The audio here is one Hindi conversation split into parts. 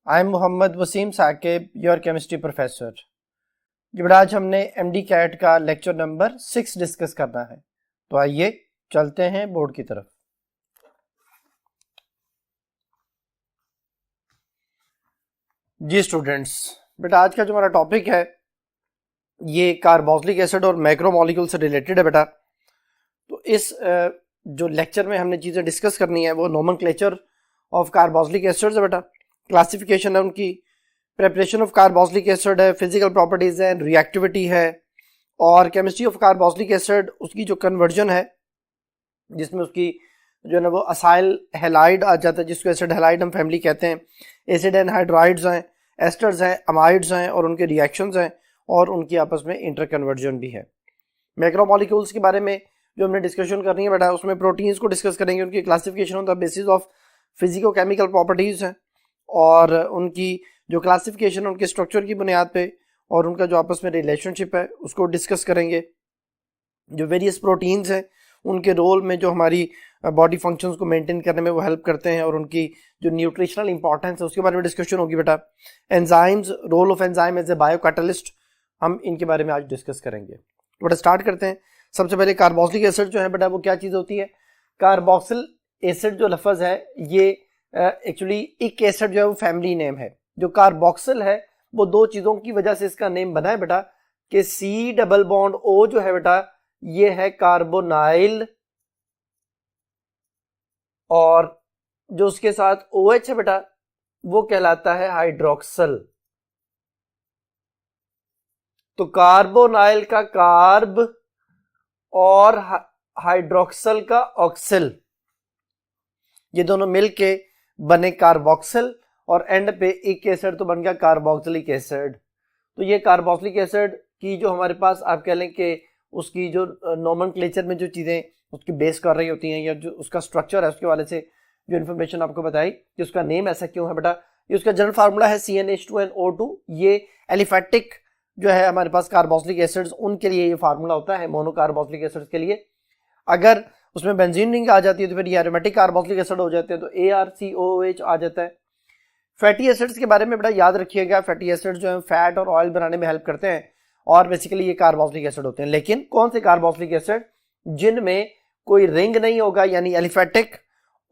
I am Mohammad Wasim Saqib, your chemistry professor. जी बेटा, आज हमने एमडी कैट का लेक्चर नंबर 6 डिस्कस करना है। तो आइए चलते हैं बोर्ड की तरफ। जी स्टूडेंट्स, बेटा आज का जो हमारा टॉपिक है ये कार्बोक्सिलिक एसिड और मैक्रोमोलिक्यूल से रिलेटेड है बेटा। तो इस जो लेक्चर में हमने चीज़ें डिस्कस करनी है वो नोमेनक्लेचर ऑफ कार्बोक्सिलिक एसिड्स है बेटा, क्लासिफिकेशन है उनकी, प्रेपरेशन ऑफ कार्बोक्सिलिक एसिड है, फिजिकल प्रॉपर्टीज है, रिएक्टिविटी है, और केमिस्ट्री ऑफ कार्बोक्सिलिक एसिड उसकी जो कन्वर्जन है जिसमें उसकी जो है ना वो असाइल हैलाइड आ जाता है, जिसको एसिड हैलाइड हम फैमिली कहते हैं। एसिड एनहाइड्राइड्स हैं, एस्टर्स हैं, अमाइड्स हैं और उनके रिएक्शंस हैं और उनकी आपस में इंटरकन्वर्जन भी है। मैक्रोमोलिक्यूल्स के बारे में जो हमने डिस्कशन करनी है बेटा, उसमें प्रोटीन्स को डिस्कस करेंगे, उनकी classification on the basis of physico chemical properties हैं और उनकी जो क्लासिफिकेशन उनके स्ट्रक्चर की बुनियाद पे और उनका जो आपस में रिलेशनशिप है उसको डिस्कस करेंगे। जो वेरियस प्रोटीन्स हैं उनके रोल में जो हमारी बॉडी फंक्शंस को मेंटेन करने में वो हेल्प करते हैं और उनकी जो न्यूट्रिशनल इंपॉर्टेंस है उसके बारे में डिस्कशन होगी बेटा। Enzymes, role of enzyme as a biocatalyst, हम इनके बारे में आज डिस्कस करेंगे। तो बेटा स्टार्ट करते हैं। सबसे पहले कार्बोक्सिलिक एसिड जो है बेटा वो क्या चीज़ होती है। कार्बोक्सिल एसिड जो लफ्ज़ है ये एक्चुअली एक एसिड जो है वो फैमिली नेम है। जो कार्बोक्सिल है वो दो चीज़ों की वजह से इसका नेम बना है बेटा कि C डबल बॉन्ड O जो है बेटा ये है कार्बोनाइल और जो उसके साथ OH है बेटा वो कहलाता है हाइड्रोक्सल। तो कार्बोनाइल का कार्ब और हाइड्रोक्सल का ऑक्सिल, ये दोनों मिलके बने कार्बोक्सिल और एंड पे एक एसिड तो बन गया कार्बोक्सिलिक एसिड। तो ये कार्बोक्सिलिक एसिड की जो हमारे पास आप कह लें कि उसकी जो नोमेनक्लेचर में जो चीज़ें उसकी बेस कर रही होती हैं या जो उसका स्ट्रक्चर है उसके वाले से जो इन्फॉर्मेशन आपको बताई कि उसका नेम ऐसा क्यों है बेटा। ये उसका जनरल फार्मूला है CnH2nO2। ये एलिफेटिक जो है हमारे पास कार्बोक्सिलिक एसिड्स उनके लिए ये फार्मूला होता है, मोनोकार्बोक्सिलिक एसिड्स के लिए। अगर उसमें बेंजीन रिंग आ जाती है तो फिर ये एरोमेटिक कार्बोक्सिलिक एसिड हो जाते हैं, तो ArCOOH आ जाता है। फैटी एसिड्स के बारे में बड़ा याद रखिएगा, फैटी एसिड्स जो है फैट और ऑयल बनाने में हेल्प करते हैं और बेसिकली ये कार्बोक्सिलिक एसिड होते हैं। लेकिन कौन से कार्बोक्सिलिक एसिड? जिनमें कोई रिंग नहीं होगा यानी एलिफेटिक,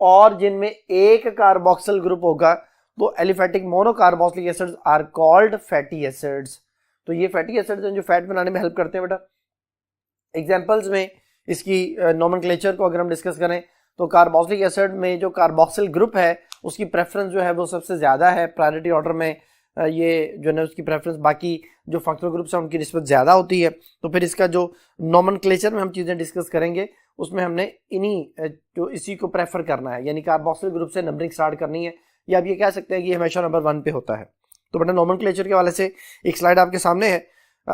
और जिनमें एक कार्बोक्सिल ग्रुप होगा तो aliphatic monocarboxylic acids are called fatty acids. तो ये फैटी एसिड्स हैं जो फैट बनाने में हेल्प करते हैं बेटा। एग्जांपल्स में इसकी नोमेनक्लेचर को अगर हम डिस्कस करें तो कार्बोक्सिलिक एसिड में जो कार्बोक्सिल ग्रुप है उसकी प्रेफरेंस जो है वो सबसे ज़्यादा है, प्रायोरिटी ऑर्डर में ये जो है उसकी प्रेफरेंस बाकी जो फंक्शनल ग्रुप्स हैं उनकी निस्बत ज़्यादा होती है। तो फिर इसका जो नोमेनक्लेचर में हम चीज़ें डिस्कस करेंगे उसमें हमने इन्हीं जो इसी को प्रेफर करना है, यानी कार्बोक्सिल ग्रुप से नंबरिंग स्टार्ट करनी है, या आप ये कह सकते हैं कि हमेशा नंबर 1 पे होता है। तो बेटा नोमेनक्लेचर के वाले से एक स्लाइड आपके सामने है।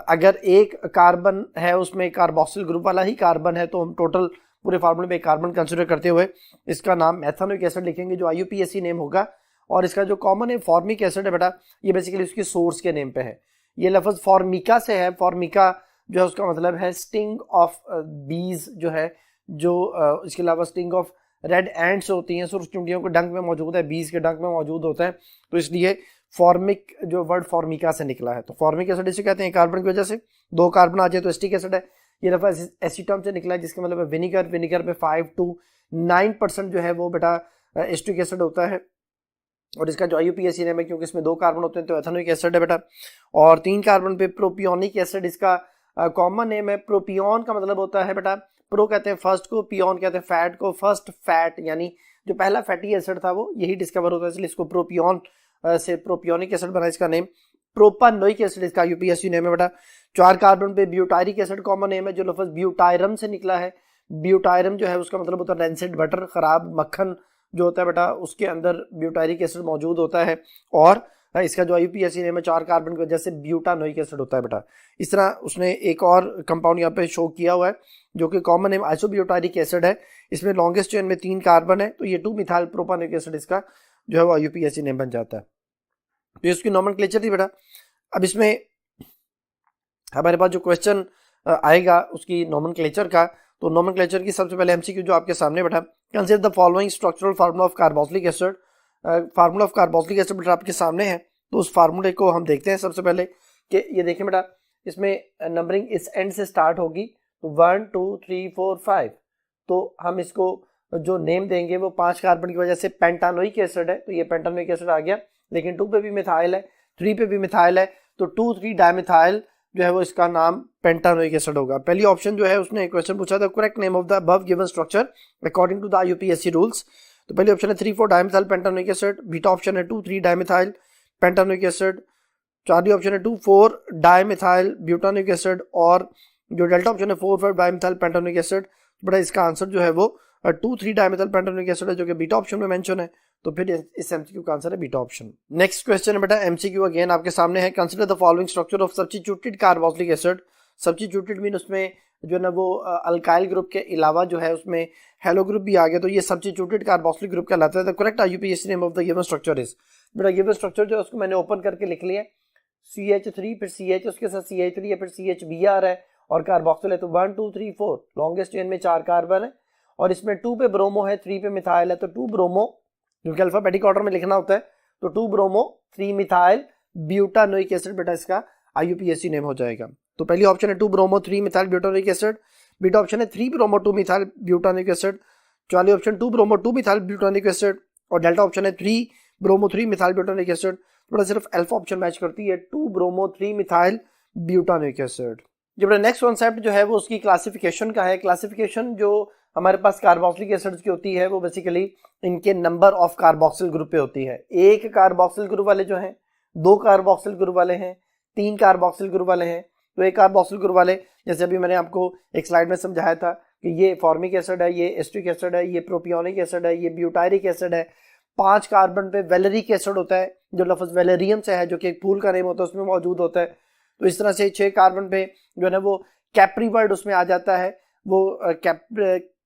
अगर एक कार्बन है उसमें कार्बोक्सिल ग्रुप वाला ही कार्बन है तो हम टोटल पूरे फार्मूले में एक कार्बन कंसिडर करते हुए इसका नाम मेथानोइक एसिड लिखेंगे जो IUPAC नेम होगा। और इसका जो कॉमन है फॉर्मिक एसिड है बेटा, ये बेसिकली उसकी सोर्स के नेम पे है। ये लफ्ज़ फॉर्मिका से है। फॉर्मिका जो है उसका मतलब है स्टिंग ऑफ बीज, जो है जो इसके अलावा स्टिंग ऑफ रेड एंड्स होती हैं, सुर्ख चुंडियों के डंक में मौजूद है, बीज के डंक में मौजूद होता है, तो इसलिए फॉर्मिक जो वर्ड फॉर्मिका से निकला है। तो फॉर्मिक एसिड इसे कहते हैं कार्बन की वजह से। 2 कार्बन आ जाए तो एसिटिक एसिड है। ये लफ्ज़ एसीटम से निकला है जिसका मतलब है विनीगर। विनीगर पे 5 to 9% जो है वो बेटा एसिटिक एसिड होता है और इसका जो IUPAC नेम है क्योंकि इसमें 2 कार्बन होते हैं तो एथेनोइक एसिड है बेटा। और 3 कार्बन पे प्रोपियोनिक एसिड इसका कॉमन नेम है। प्रोपियोन का मतलब होता है बेटा, प्रो कहते हैं फर्स्ट को, पियोन कहते हैं फैट को। फर्स्ट फैट यानी जो पहला फैटी एसिड था वो यही डिस्कवर होता है, इसलिए इसको प्रोपियोन से प्रोपियोनिक एसिड बना इसका नेम। प्रोपानोइक एसिड इसका IUPAC नेम है बेटा। 4 कार्बन पे ब्यूटायरिक एसिड कॉमन नेम है जो लफ्ज़ ब्यूटायरम से निकला है। ब्यूटायरम जो है उसका मतलब होता है रेंसिड बटर, खराब मक्खन जो होता है बेटा उसके अंदर ब्यूटायरिक एसिड मौजूद होता है। और इसका जो IUPAC नेम है 4 कार्बन की वजह से ब्यूटानोइक एसिड होता है बेटा। इस तरह उसने एक और कंपाउंड यहाँ पे शो किया हुआ है जो कि कॉमन नेम आइसोब्यूटारिक एसिड है। इसमें लॉन्गेस्ट चेन में 3 कार्बन है तो ये 2 मिथाइल प्रोपानोइक एसिड इसका जो है वो IUPAC नेम बन जाता है। तो इसकी नोमेनक्लेचर थी बेटा। अब इसमें हमारे पास जो क्वेश्चन आएगा उसकी नोमेनक्लेचर का, तो नोमेनक्लेचर की सबसे पहले MCQ जो आपके सामने बैठा, consider the following structural formula of carboxylic acid formula of carboxylic acid बेटा आपके सामने है, तो उस फार्मूले को हम देखते हैं सबसे पहले कि ये देखिए बेटा, इसमें नंबरिंग इस एंड से स्टार्ट होगी, तो 1 2 3 4 5, तो हम इसको जो नेम देंगे वो 5 कार्बन की वजह से पेंटानोइक एसिड है, तो ये पेंटानोइक एसिड आ गया। लेकिन 2 पे भी मिथाइल है, 3 पे भी मिथाइल है, तो 2,3 डाइमिथाइल जो है वो इसका नाम पेंटानोइक एसिड होगा। पहली ऑप्शन जो है उसने क्वेश्चन पूछा था correct name of the above given structure according to the UPSC rules, तो पहली ऑप्शन है 3,4 dimethyl pentanoic acid, beta option है 2,3 dimethyl pentanoic acid, Charlie option है 2,4 डाइमिथाइल ब्यूटानोइक एसिड, और जो डेल्टा ऑप्शन है 4,5 डाइमिथाइल पेंटानोइक एसिड। बड़ा इसका आंसर जो है वो 2,3 डाइमिथाइल पेंटानोइक एसिड है, जो कि बीटा ऑप्शन में मेंशन है, तो फिर इस एमसीक्यू का आंसर है बीटा ऑप्शन। नेक्स्ट क्वेश्चन है बेटा एमसीक्यू अगेन आपके सामने है, consider the following structure of substituted carboxylic acid. Substituted mean उसमें जो है ना वो अल्काइल ग्रुप के अलावा जो है उसमें हेलो ग्रुप भी आ गया, तो ये सब्स्टिट्यूटेड कार्बोक्सिलिक ग्रुप कहलाता है। The correct IUPAC name of the given structure is, बेटा गिवन स्ट्रक्चर जो है उसको मैंने ओपन करके लिख लिया, CH3 फिर CH उसके साथ CH3 है, फिर CHBr है और कार्बोक्सिल है, तो 1 2 3 4 लॉन्गेस्ट चेन में 4 कार्बन है, और इसमें 2 पे ब्रोमो है, 3 पे मिथाइल है, तो 2 ब्रोमो, क्योंकि अल्फाबेटिक ऑर्डर में लिखना होता है, तो 2 ब्रोमो 3 मिथाइल ब्यूटानोइक एसिड बेटा इसका आईयूपीएसी नेम हो जाएगा। तो पहली ऑप्शन है 2 bromo 3 methyl butanoic acid, beta option है 3 ब्रोमो 2 मिथाइल ब्यूटानोइक एसिड, चौथी option 2 bromo 2 methyl butanoic acid, और डेल्टा ऑप्शन है 3 ब्रोमो 3 मिथाइल ब्यूटानोइक एसिड। थोड़ा सिर्फ अल्फा ऑप्शन मैच करती है 2 ब्रोमो 3 मिथाइल ब्यूटानोइक एसिड। जब नेक्स्ट कॉन्सेप्ट जो है वो उसकी क्लासिफिकेशन का है। क्लासिफिकेशन जो हमारे पास कार्बोक्सिलिक एसिड्स की होती है वो बेसिकली इनके नंबर ऑफ कार्बोक्सिल ग्रुप पे होती है। एक कार्बोक्सिल ग्रुप वाले जो हैं, 2 कार्बोक्सिल ग्रुप वाले हैं, 3 कार्बोक्सिल ग्रुप वाले हैं। तो एक कार्बोक्सिल ग्रुप वाले, जैसे अभी मैंने आपको एक स्लाइड में समझाया था कि ये फॉर्मिक एसिड है, ये एस्टिक एसिड है, ये प्रोपियोनिक एसिड है, ये ब्यूटायरिक एसिड है। 5 कार्बन पे वेलेरिक एसिड होता है, जो लफ्ज वेलेरियम से है, जो कि एक फूल का नेम होता है, उसमें मौजूद होता है। तो इस तरह से 6 कार्बन पे जो है ना वो कैप्री वर्ड उसमें आ जाता है, वो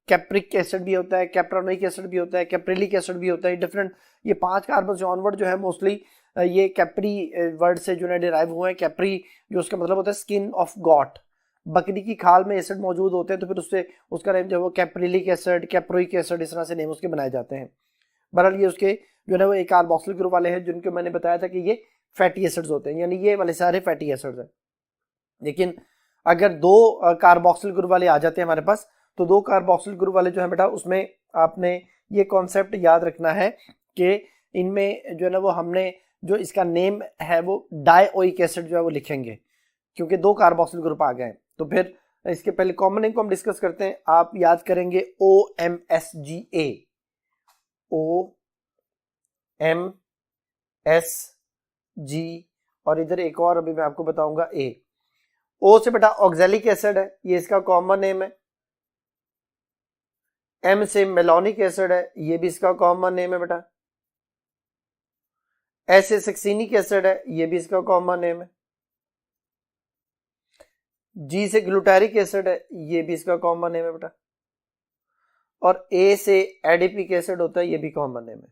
कैप्रिक एसिड भी होता है, कैप्रानोइक एसिड भी होता है, कैप्रिलिक एसिड भी होता है, डिफरेंट। ये 5 कार्बन से ऑनवर्ड जो है मोस्टली ये कैप्री वर्ड से जो है डिराइव हुए हैं। कैप्री जो उसका मतलब होता है स्किन ऑफ गॉट, बकरी की खाल में एसिड मौजूद होते हैं, तो फिर उससे उसका नेम जो है वो कैप्रिलिक एसिड, कैप्रोइक एसिड, इस तरह से नेम उसके बनाए जाते हैं। बहरहाल ये उसके जो है वो एक कार्बोक्सिल ग्रुप वाले हैं, जिनको मैंने बताया था कि ये फैटी एसिड्स होते हैं, यानी ये वाले सारे फैटी एसिड्स हैं। लेकिन अगर 2 कार्बोक्सिल ग्रुप वाले आ जाते हैं हमारे पास, तो 2 कार्बोक्सिल ग्रुप वाले जो है बेटा उसमें आपने ये कॉन्सेप्ट याद रखना है कि इनमें जो है ना वो हमने जो इसका नेम है वो डाइओइक एसिड जो है वो लिखेंगे, क्योंकि 2 कार्बोक्सिल ग्रुप आ गए। तो फिर इसके पहले कॉमन नेम को हम डिस्कस करते हैं। आप याद करेंगे OMSGA, OMSG, और इधर एक और अभी मैं आपको बताऊंगा A। O से बेटा ऑक्सैलिक एसिड है, ये इसका कॉमन नेम है। M से मेलोनिक एसिड है, ये भी इसका कॉमन नेम है बेटा। S से सक्सिनिक एसिड है, ये भी इसका कॉमन नेम है। G से ग्लूटारिक एसिड है, ये भी इसका कॉमन नेम है बेटा। और A से एडिपिक एसिड होता है, ये भी कॉमन नेम है।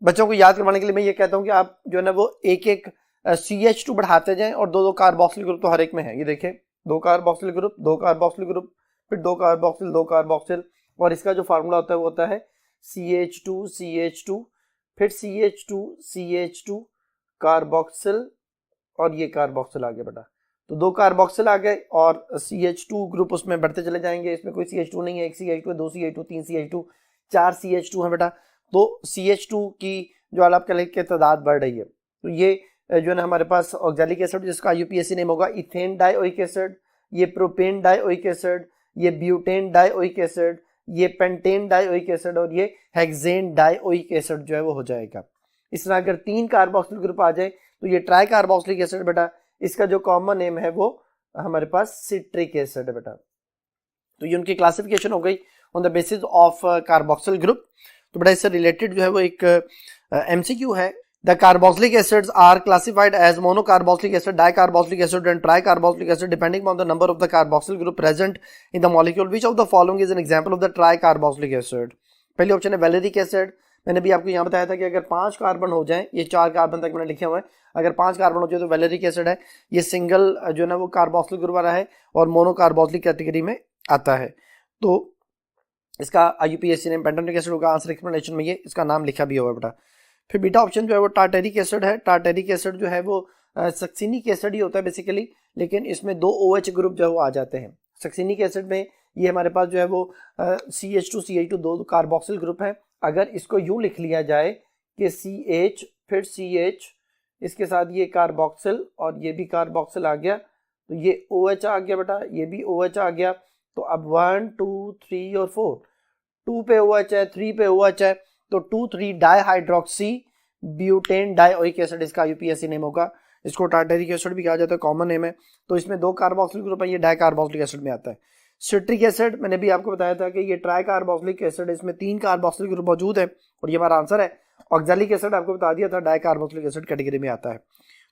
बच्चों को याद करवाने के लिए मैं ये कहता हूं कि आप जो है ना वो एक एक CH2 बढ़ाते जाएं, और 2 कार्बोक्सिल ग्रुप तो हर एक में है। ये देखें, 2 कार्बोक्सिल ग्रुप, 2 कार्बोक्सिल ग्रुप, फिर 2 कार्बोक्सिल, 2 कार्बोक्सिल, और इसका जो फार्मूला होता है वो होता है CH2 CH2, फिर CH2 CH2 कार्बोक्सिल, और ये कार्बोक्सिल आ गया बेटा। तो 2 कार्बोक्सिल आ गए और CH2 ग्रुप उसमें बढ़ते चले जाएंगे। इसमें कोई CH2 नहीं है, 1 CH2 है, 2 CH2, 3 CH2, 4 CH2 है बेटा। तो CH2 की जो अल्काइल की तादाद बढ़ रही है। तो ये जो है ना हमारे पास ऑक्सैलिक एसिड, जिसका यूपीएससी नेम होगा इथेन डाइओइक एसिड, ये प्रोपेन डाइओइक एसिड, ये ब्यूटेन डाइओइक एसिड, ये पेंटेन डाइओइक एसिड, और ये हेक्सेन डाइओइक एसिड जो है वो हो जाएगा। इस तरह अगर 3 कार्बोक्सिल ग्रुप आ जाए तो ये ट्राई कार्बोक्सिलिक एसिड बेटा, इसका जो कॉमन नेम है वो हमारे पास सिट्रिक एसिड है बेटा। तो ये उनकी क्लासिफिकेशन हो गई on the basis of carboxyl group. तो बेटा इससे रिलेटेड जो है वो एक एमसीक्यू है। The carboxylic acids are classified as monocarboxylic acid, dicarboxylic acid and tricarboxylic acid depending upon the number of the carboxyl group present in the molecule. Which of the following is an example of the tricarboxylic acid? पहली ऑप्शन है वेलेरिक एसिड। मैंने भी आपको यहाँ बताया था कि अगर 5 कार्बन हो जाएं, ये 4 कार्बन तक मैंने लिखे हुए हैं, अगर 5 कार्बन हो जाए तो वेलेरिक एसिड है। ये सिंगल जो है ना वो कार्बोक्सिल ग्रुप वाला है और मोनोकार्बोक्सिलिक कैटेगरी में आता है। तो इसका IUPAC नेम पेंटोनिक एसिड होगा, आंसर एक्सप्लेनेशन में ये इसका नाम लिखा भी होगा बेटा। फिर बीटा ऑप्शन जो है वो टार्टेरिक एसिड है। टार्टेरिक एसिड जो है वो सक्सिनिक एसिड ही होता है बेसिकली, लेकिन इसमें 2 OH ग्रुप जो है वो आ जाते हैं। सक्सिनिक एसिड में ये हमारे पास जो है वो CH2CH2 दो कार्बोक्सिल ग्रुप है। अगर इसको यूं लिख लिया जाए कि CH फिर CH, इसके साथ ये कार्बोक्सिल और ये भी कार्बोक्सिल आ गया, तो ये OH आ गया बेटा, ये भी OH आ गया। तो अब 1 2 3 और 4, 2 पे OH है, 3 पे OH है, तो 2,3 डाइहाइड्रोक्सी ब्यूटेन डाइओइक एसिड इसका IUPAC नेम होगा। इसको टार्टेरिक एसिड भी कहा जाता है, कॉमन नेम है। तो इसमें 2 कार्बोक्सिल ग्रुप है, ये डाइकार्बोक्सिलिक एसिड में आता है। सिट्रिक एसिड मैंने भी आपको बताया था कि ये ट्राइकार्बोक्सिलिक एसिड, इसमें 3 कार्बोक्सिल ग्रुप मौजूद है और ये हमारा आंसर है। ऑक्सैलिक एसिड आपको बता दिया था, डाइकार्बोक्सिलिक एसिड कैटेगरी में आता है।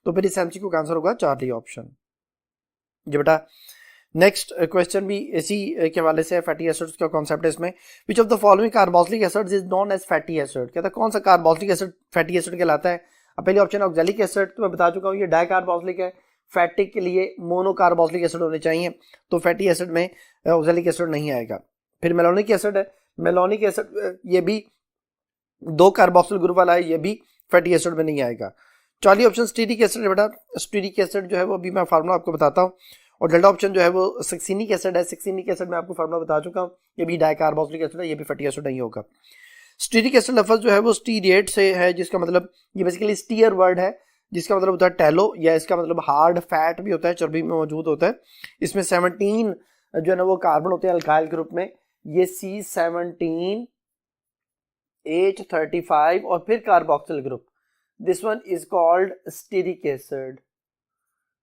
तो फिर इस MCQ का आंसर होगा चार्ली ऑप्शन। जी बेटा, नेक्स्ट क्वेश्चन भी इसी के हवाले से फैटी एसिड्स का कॉन्सेप्ट है इसमें। Which of the following carboxylic acids is known as fatty acid, कहता है कौन सा कार्बोक्सिलिक एसिड फैटी एसिड कहलाता है। अब पहले ऑप्शन ऑक्सैलिक एसिड, तो मैं बता चुका हूँ ये डाइकार्बोक्सिलिक है। फैटी के लिए मोनोकार्बोक्सिलिक एसिड होने चाहिए, तो फैटी एसिड में ऑक्सैलिक एसिड नहीं आएगा। फिर मेलोनिक एसिड है, मेलोनिक एसिड ये भी 2 कार्बोक्सिल ग्रुप वाला है, ये भी फैटी एसिड में नहीं आएगा। चौथी ऑप्शन स्टीरिक एसिड है बेटा। स्टीरिक एसिड जो है वो अभी मैं फार्मूला आपको बताता हूँ। और डेल्टा ऑप्शन जो है वो सक्सिनिक एसिड है। सक्सिनिक एसिड में आपको फार्मूला बता चुका हूँ, ये भी डाइकार्बोक्सिलिक एसिड है, ये भी फैटी एसिड नहीं होगा। स्टीरिक एसिड लफ्ज जो है वो स्टीरिएट से है, जिसका मतलब ये बेसिकली स्टीयर वर्ड है, जिसका मतलब होता है टैलो, या इसका मतलब हार्ड फैट भी होता है, चर्बी में मौजूद होता है। इसमें 17 जो है ना वो कार्बन होते हैं अल्काइल ग्रुप में, ये C17 H35 और फिर carboxyl group, this one is called stearic acid.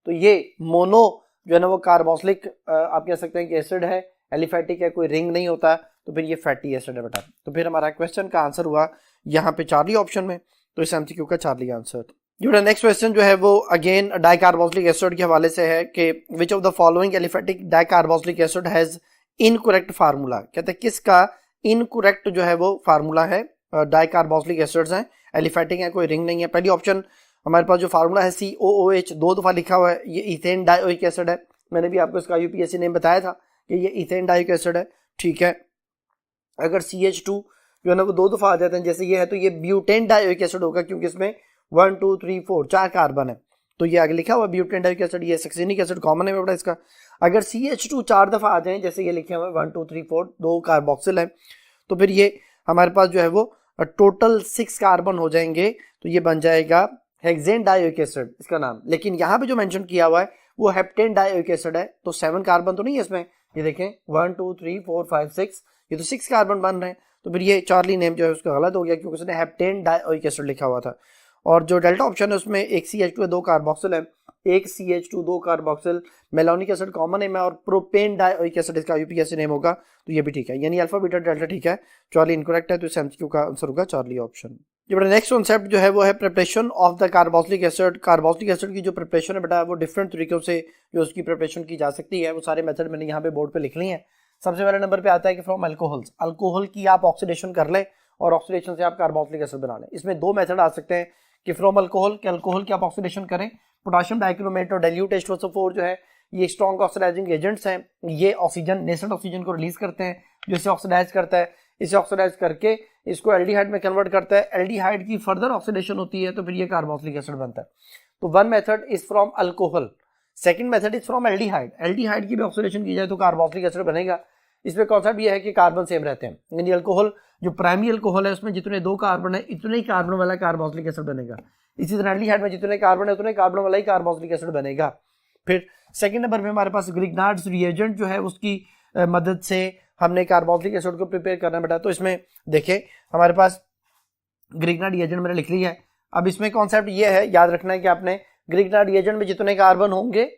तो ये मोनो जो है ना वो कार्बोक्सिलिक आप कह सकते हैं कि एसिड है, एलिफैटिक है, कोई रिंग नहीं होता, तो फिर ये फैटी एसिड है बेटा। तो फिर हमारा क्वेश्चन का आंसर हुआ यहाँ पे चार्ली ऑप्शन में, तो इस MCQ का चार्ली आंसर। जो नेक्स्ट क्वेश्चन जो है वो अगेन डाइकार्बोक्सिलिक एसिड के हवाले से है कि which of the following aliphatic dicarboxylic acid has incorrect formula, कहते हैं किसका इनकरेक्ट जो है वो फार्मूला है। डाइकार्बोक्सिलिक एसिड्स हैं, एलिफैटिक है, कोई रिंग नहीं है। पहली ऑप्शन हमारे पास जो फार्मूला है COOH, 2 दफा लिखा हुआ है, ये इथेन डाइओइक एसिड है। मैंने भी आपको इसका IUPAC नेम बताया था कि ये इथेन डाइओइक एसिड है, ठीक है। अगर CH2 जो है ना वो 2 दफा आ जाते हैं जैसे ये है, तो ये ब्यूटेन डाइओइक एसिड होगा, क्योंकि इसमें 1 2 3 4 4 कार्बन है, तो ये आगे लिखा हुआ ब्यूटेन डाइओइक एसिड, ये सक्सिनिक एसिड कॉमन है बेटा इसका। अगर CH2 4 दफा आ जाए जैसे ये लिखे हुए 1 2 3 4 2 कार्बोक्सिल है, तो फिर ये हमारे पास जो है वो टोटल 6 कार्बन हो जाएंगे, तो ये बन जाएगा हेक्सेन डाइओइक एसिड इसका नाम। लेकिन यहाँ पे जो मेंशन किया हुआ है वो हेप्टेन डाइओइक एसिड है, तो 7 कार्बन तो नहीं है इसमें। ये देखें 1 2 3 4 5 6, ये तो 6 कार्बन बन रहे हैं, तो फिर ये चार्ली नेम जो है उसका गलत हो गया, क्योंकि उसने हेप्टेन डाइओइक एसिड लिखा हुआ था। और जो डेल्टा ऑप्शन है उसमें एक CH2 है, 2 कार्बोक्सिल है, एक CH2 2 carboxyl, malonic acid common name है, और प्रोपेन डाइओइक एसिड इसका IUPAC नेम होगा, तो ये भी ठीक है, यानी अल्फा बीटा डेल्टा ठीक है, चार्ली इनकरेक्ट है, तो इस MCQ का आंसर होगा चार्ली ऑप्शन। ये बेटा नेक्स्ट कॉन्सेप्ट जो है वो है preparation of the carboxylic acid. Carboxylic acid की जो प्रिपरेशन है बेटा वो डिफरेंट तरीकों से जो उसकी प्रिपरेशन की जा सकती है, वो सारे मेथड मैंने यहाँ पे बोर्ड पे लिख लिए हैं। सबसे पहले नंबर पे आता है कि फ्रॉम अल्कोहल्स, अल्कोहल की आप ऑक्सीडेशन कर लें और ऑक्सीडेशन से आप कार्बोक्सिलिक एसिड बना लें। इसमें 2 मेथड आ सकते हैं कि फ्रॉम अल्कोहल के अल्कोहल की आप ऑक्सीडेशन करें। पोटाशियम डाइक्रोमेट और डाइल्यूट H2SO4 जो है ये स्ट्रॉन्ग ऑक्सीडाइजिंग एजेंट्स हैं, ये ऑक्सीजन नेसेंट ऑक्सीजन को रिलीज करते हैं जो इसे ऑक्सीडाइज करता है, इसे ऑक्सीडाइज करके इसको एल्डिहाइड में कन्वर्ट करता है, एल्डिहाइड की फर्दर ऑक्सीडेशन होती है, तो फिर ये कार्बोक्सिलिक एसिड बनता है। तो one method is from alcohol, second method is from aldehyde. Aldehyde की भी ऑक्सीडेशन की जाए तो कार्बोक्सिलिक एसिड बनेगा। इसमें कॉन्सेप्ट ये है कि कार्बन सेम रहते हैं, यानी अल्कोहल जो प्राइमरी अल्कोहल है उसमें जितने 2 कार्बन है इतने ही कार्बन वाला कार्बोक्सिलिक एसिड बनेगा। इसी तरह एल्डिहाइड में जितने कार्बन है उतने कार्बन वाला ही कार्बोक्सिलिक एसिड बनेगा। फिर सेकंड नंबर पे हमारे पास ग्रिग्नार्ड्स रिएजेंट जो है उसकी मदद से हमने कार्बोक्सिलिक एसिड को प्रिपेयर करना बेटा। तो इसमें देखिए हमारे पास ग्रिग्नार्ड रिएजेंट मैंने लिख लिया है। अब इसमें कॉन्सेप्ट ये है, याद रखना है कि आपने ग्रिग्नार्ड रिएजेंट में जितने कार्बन होंगे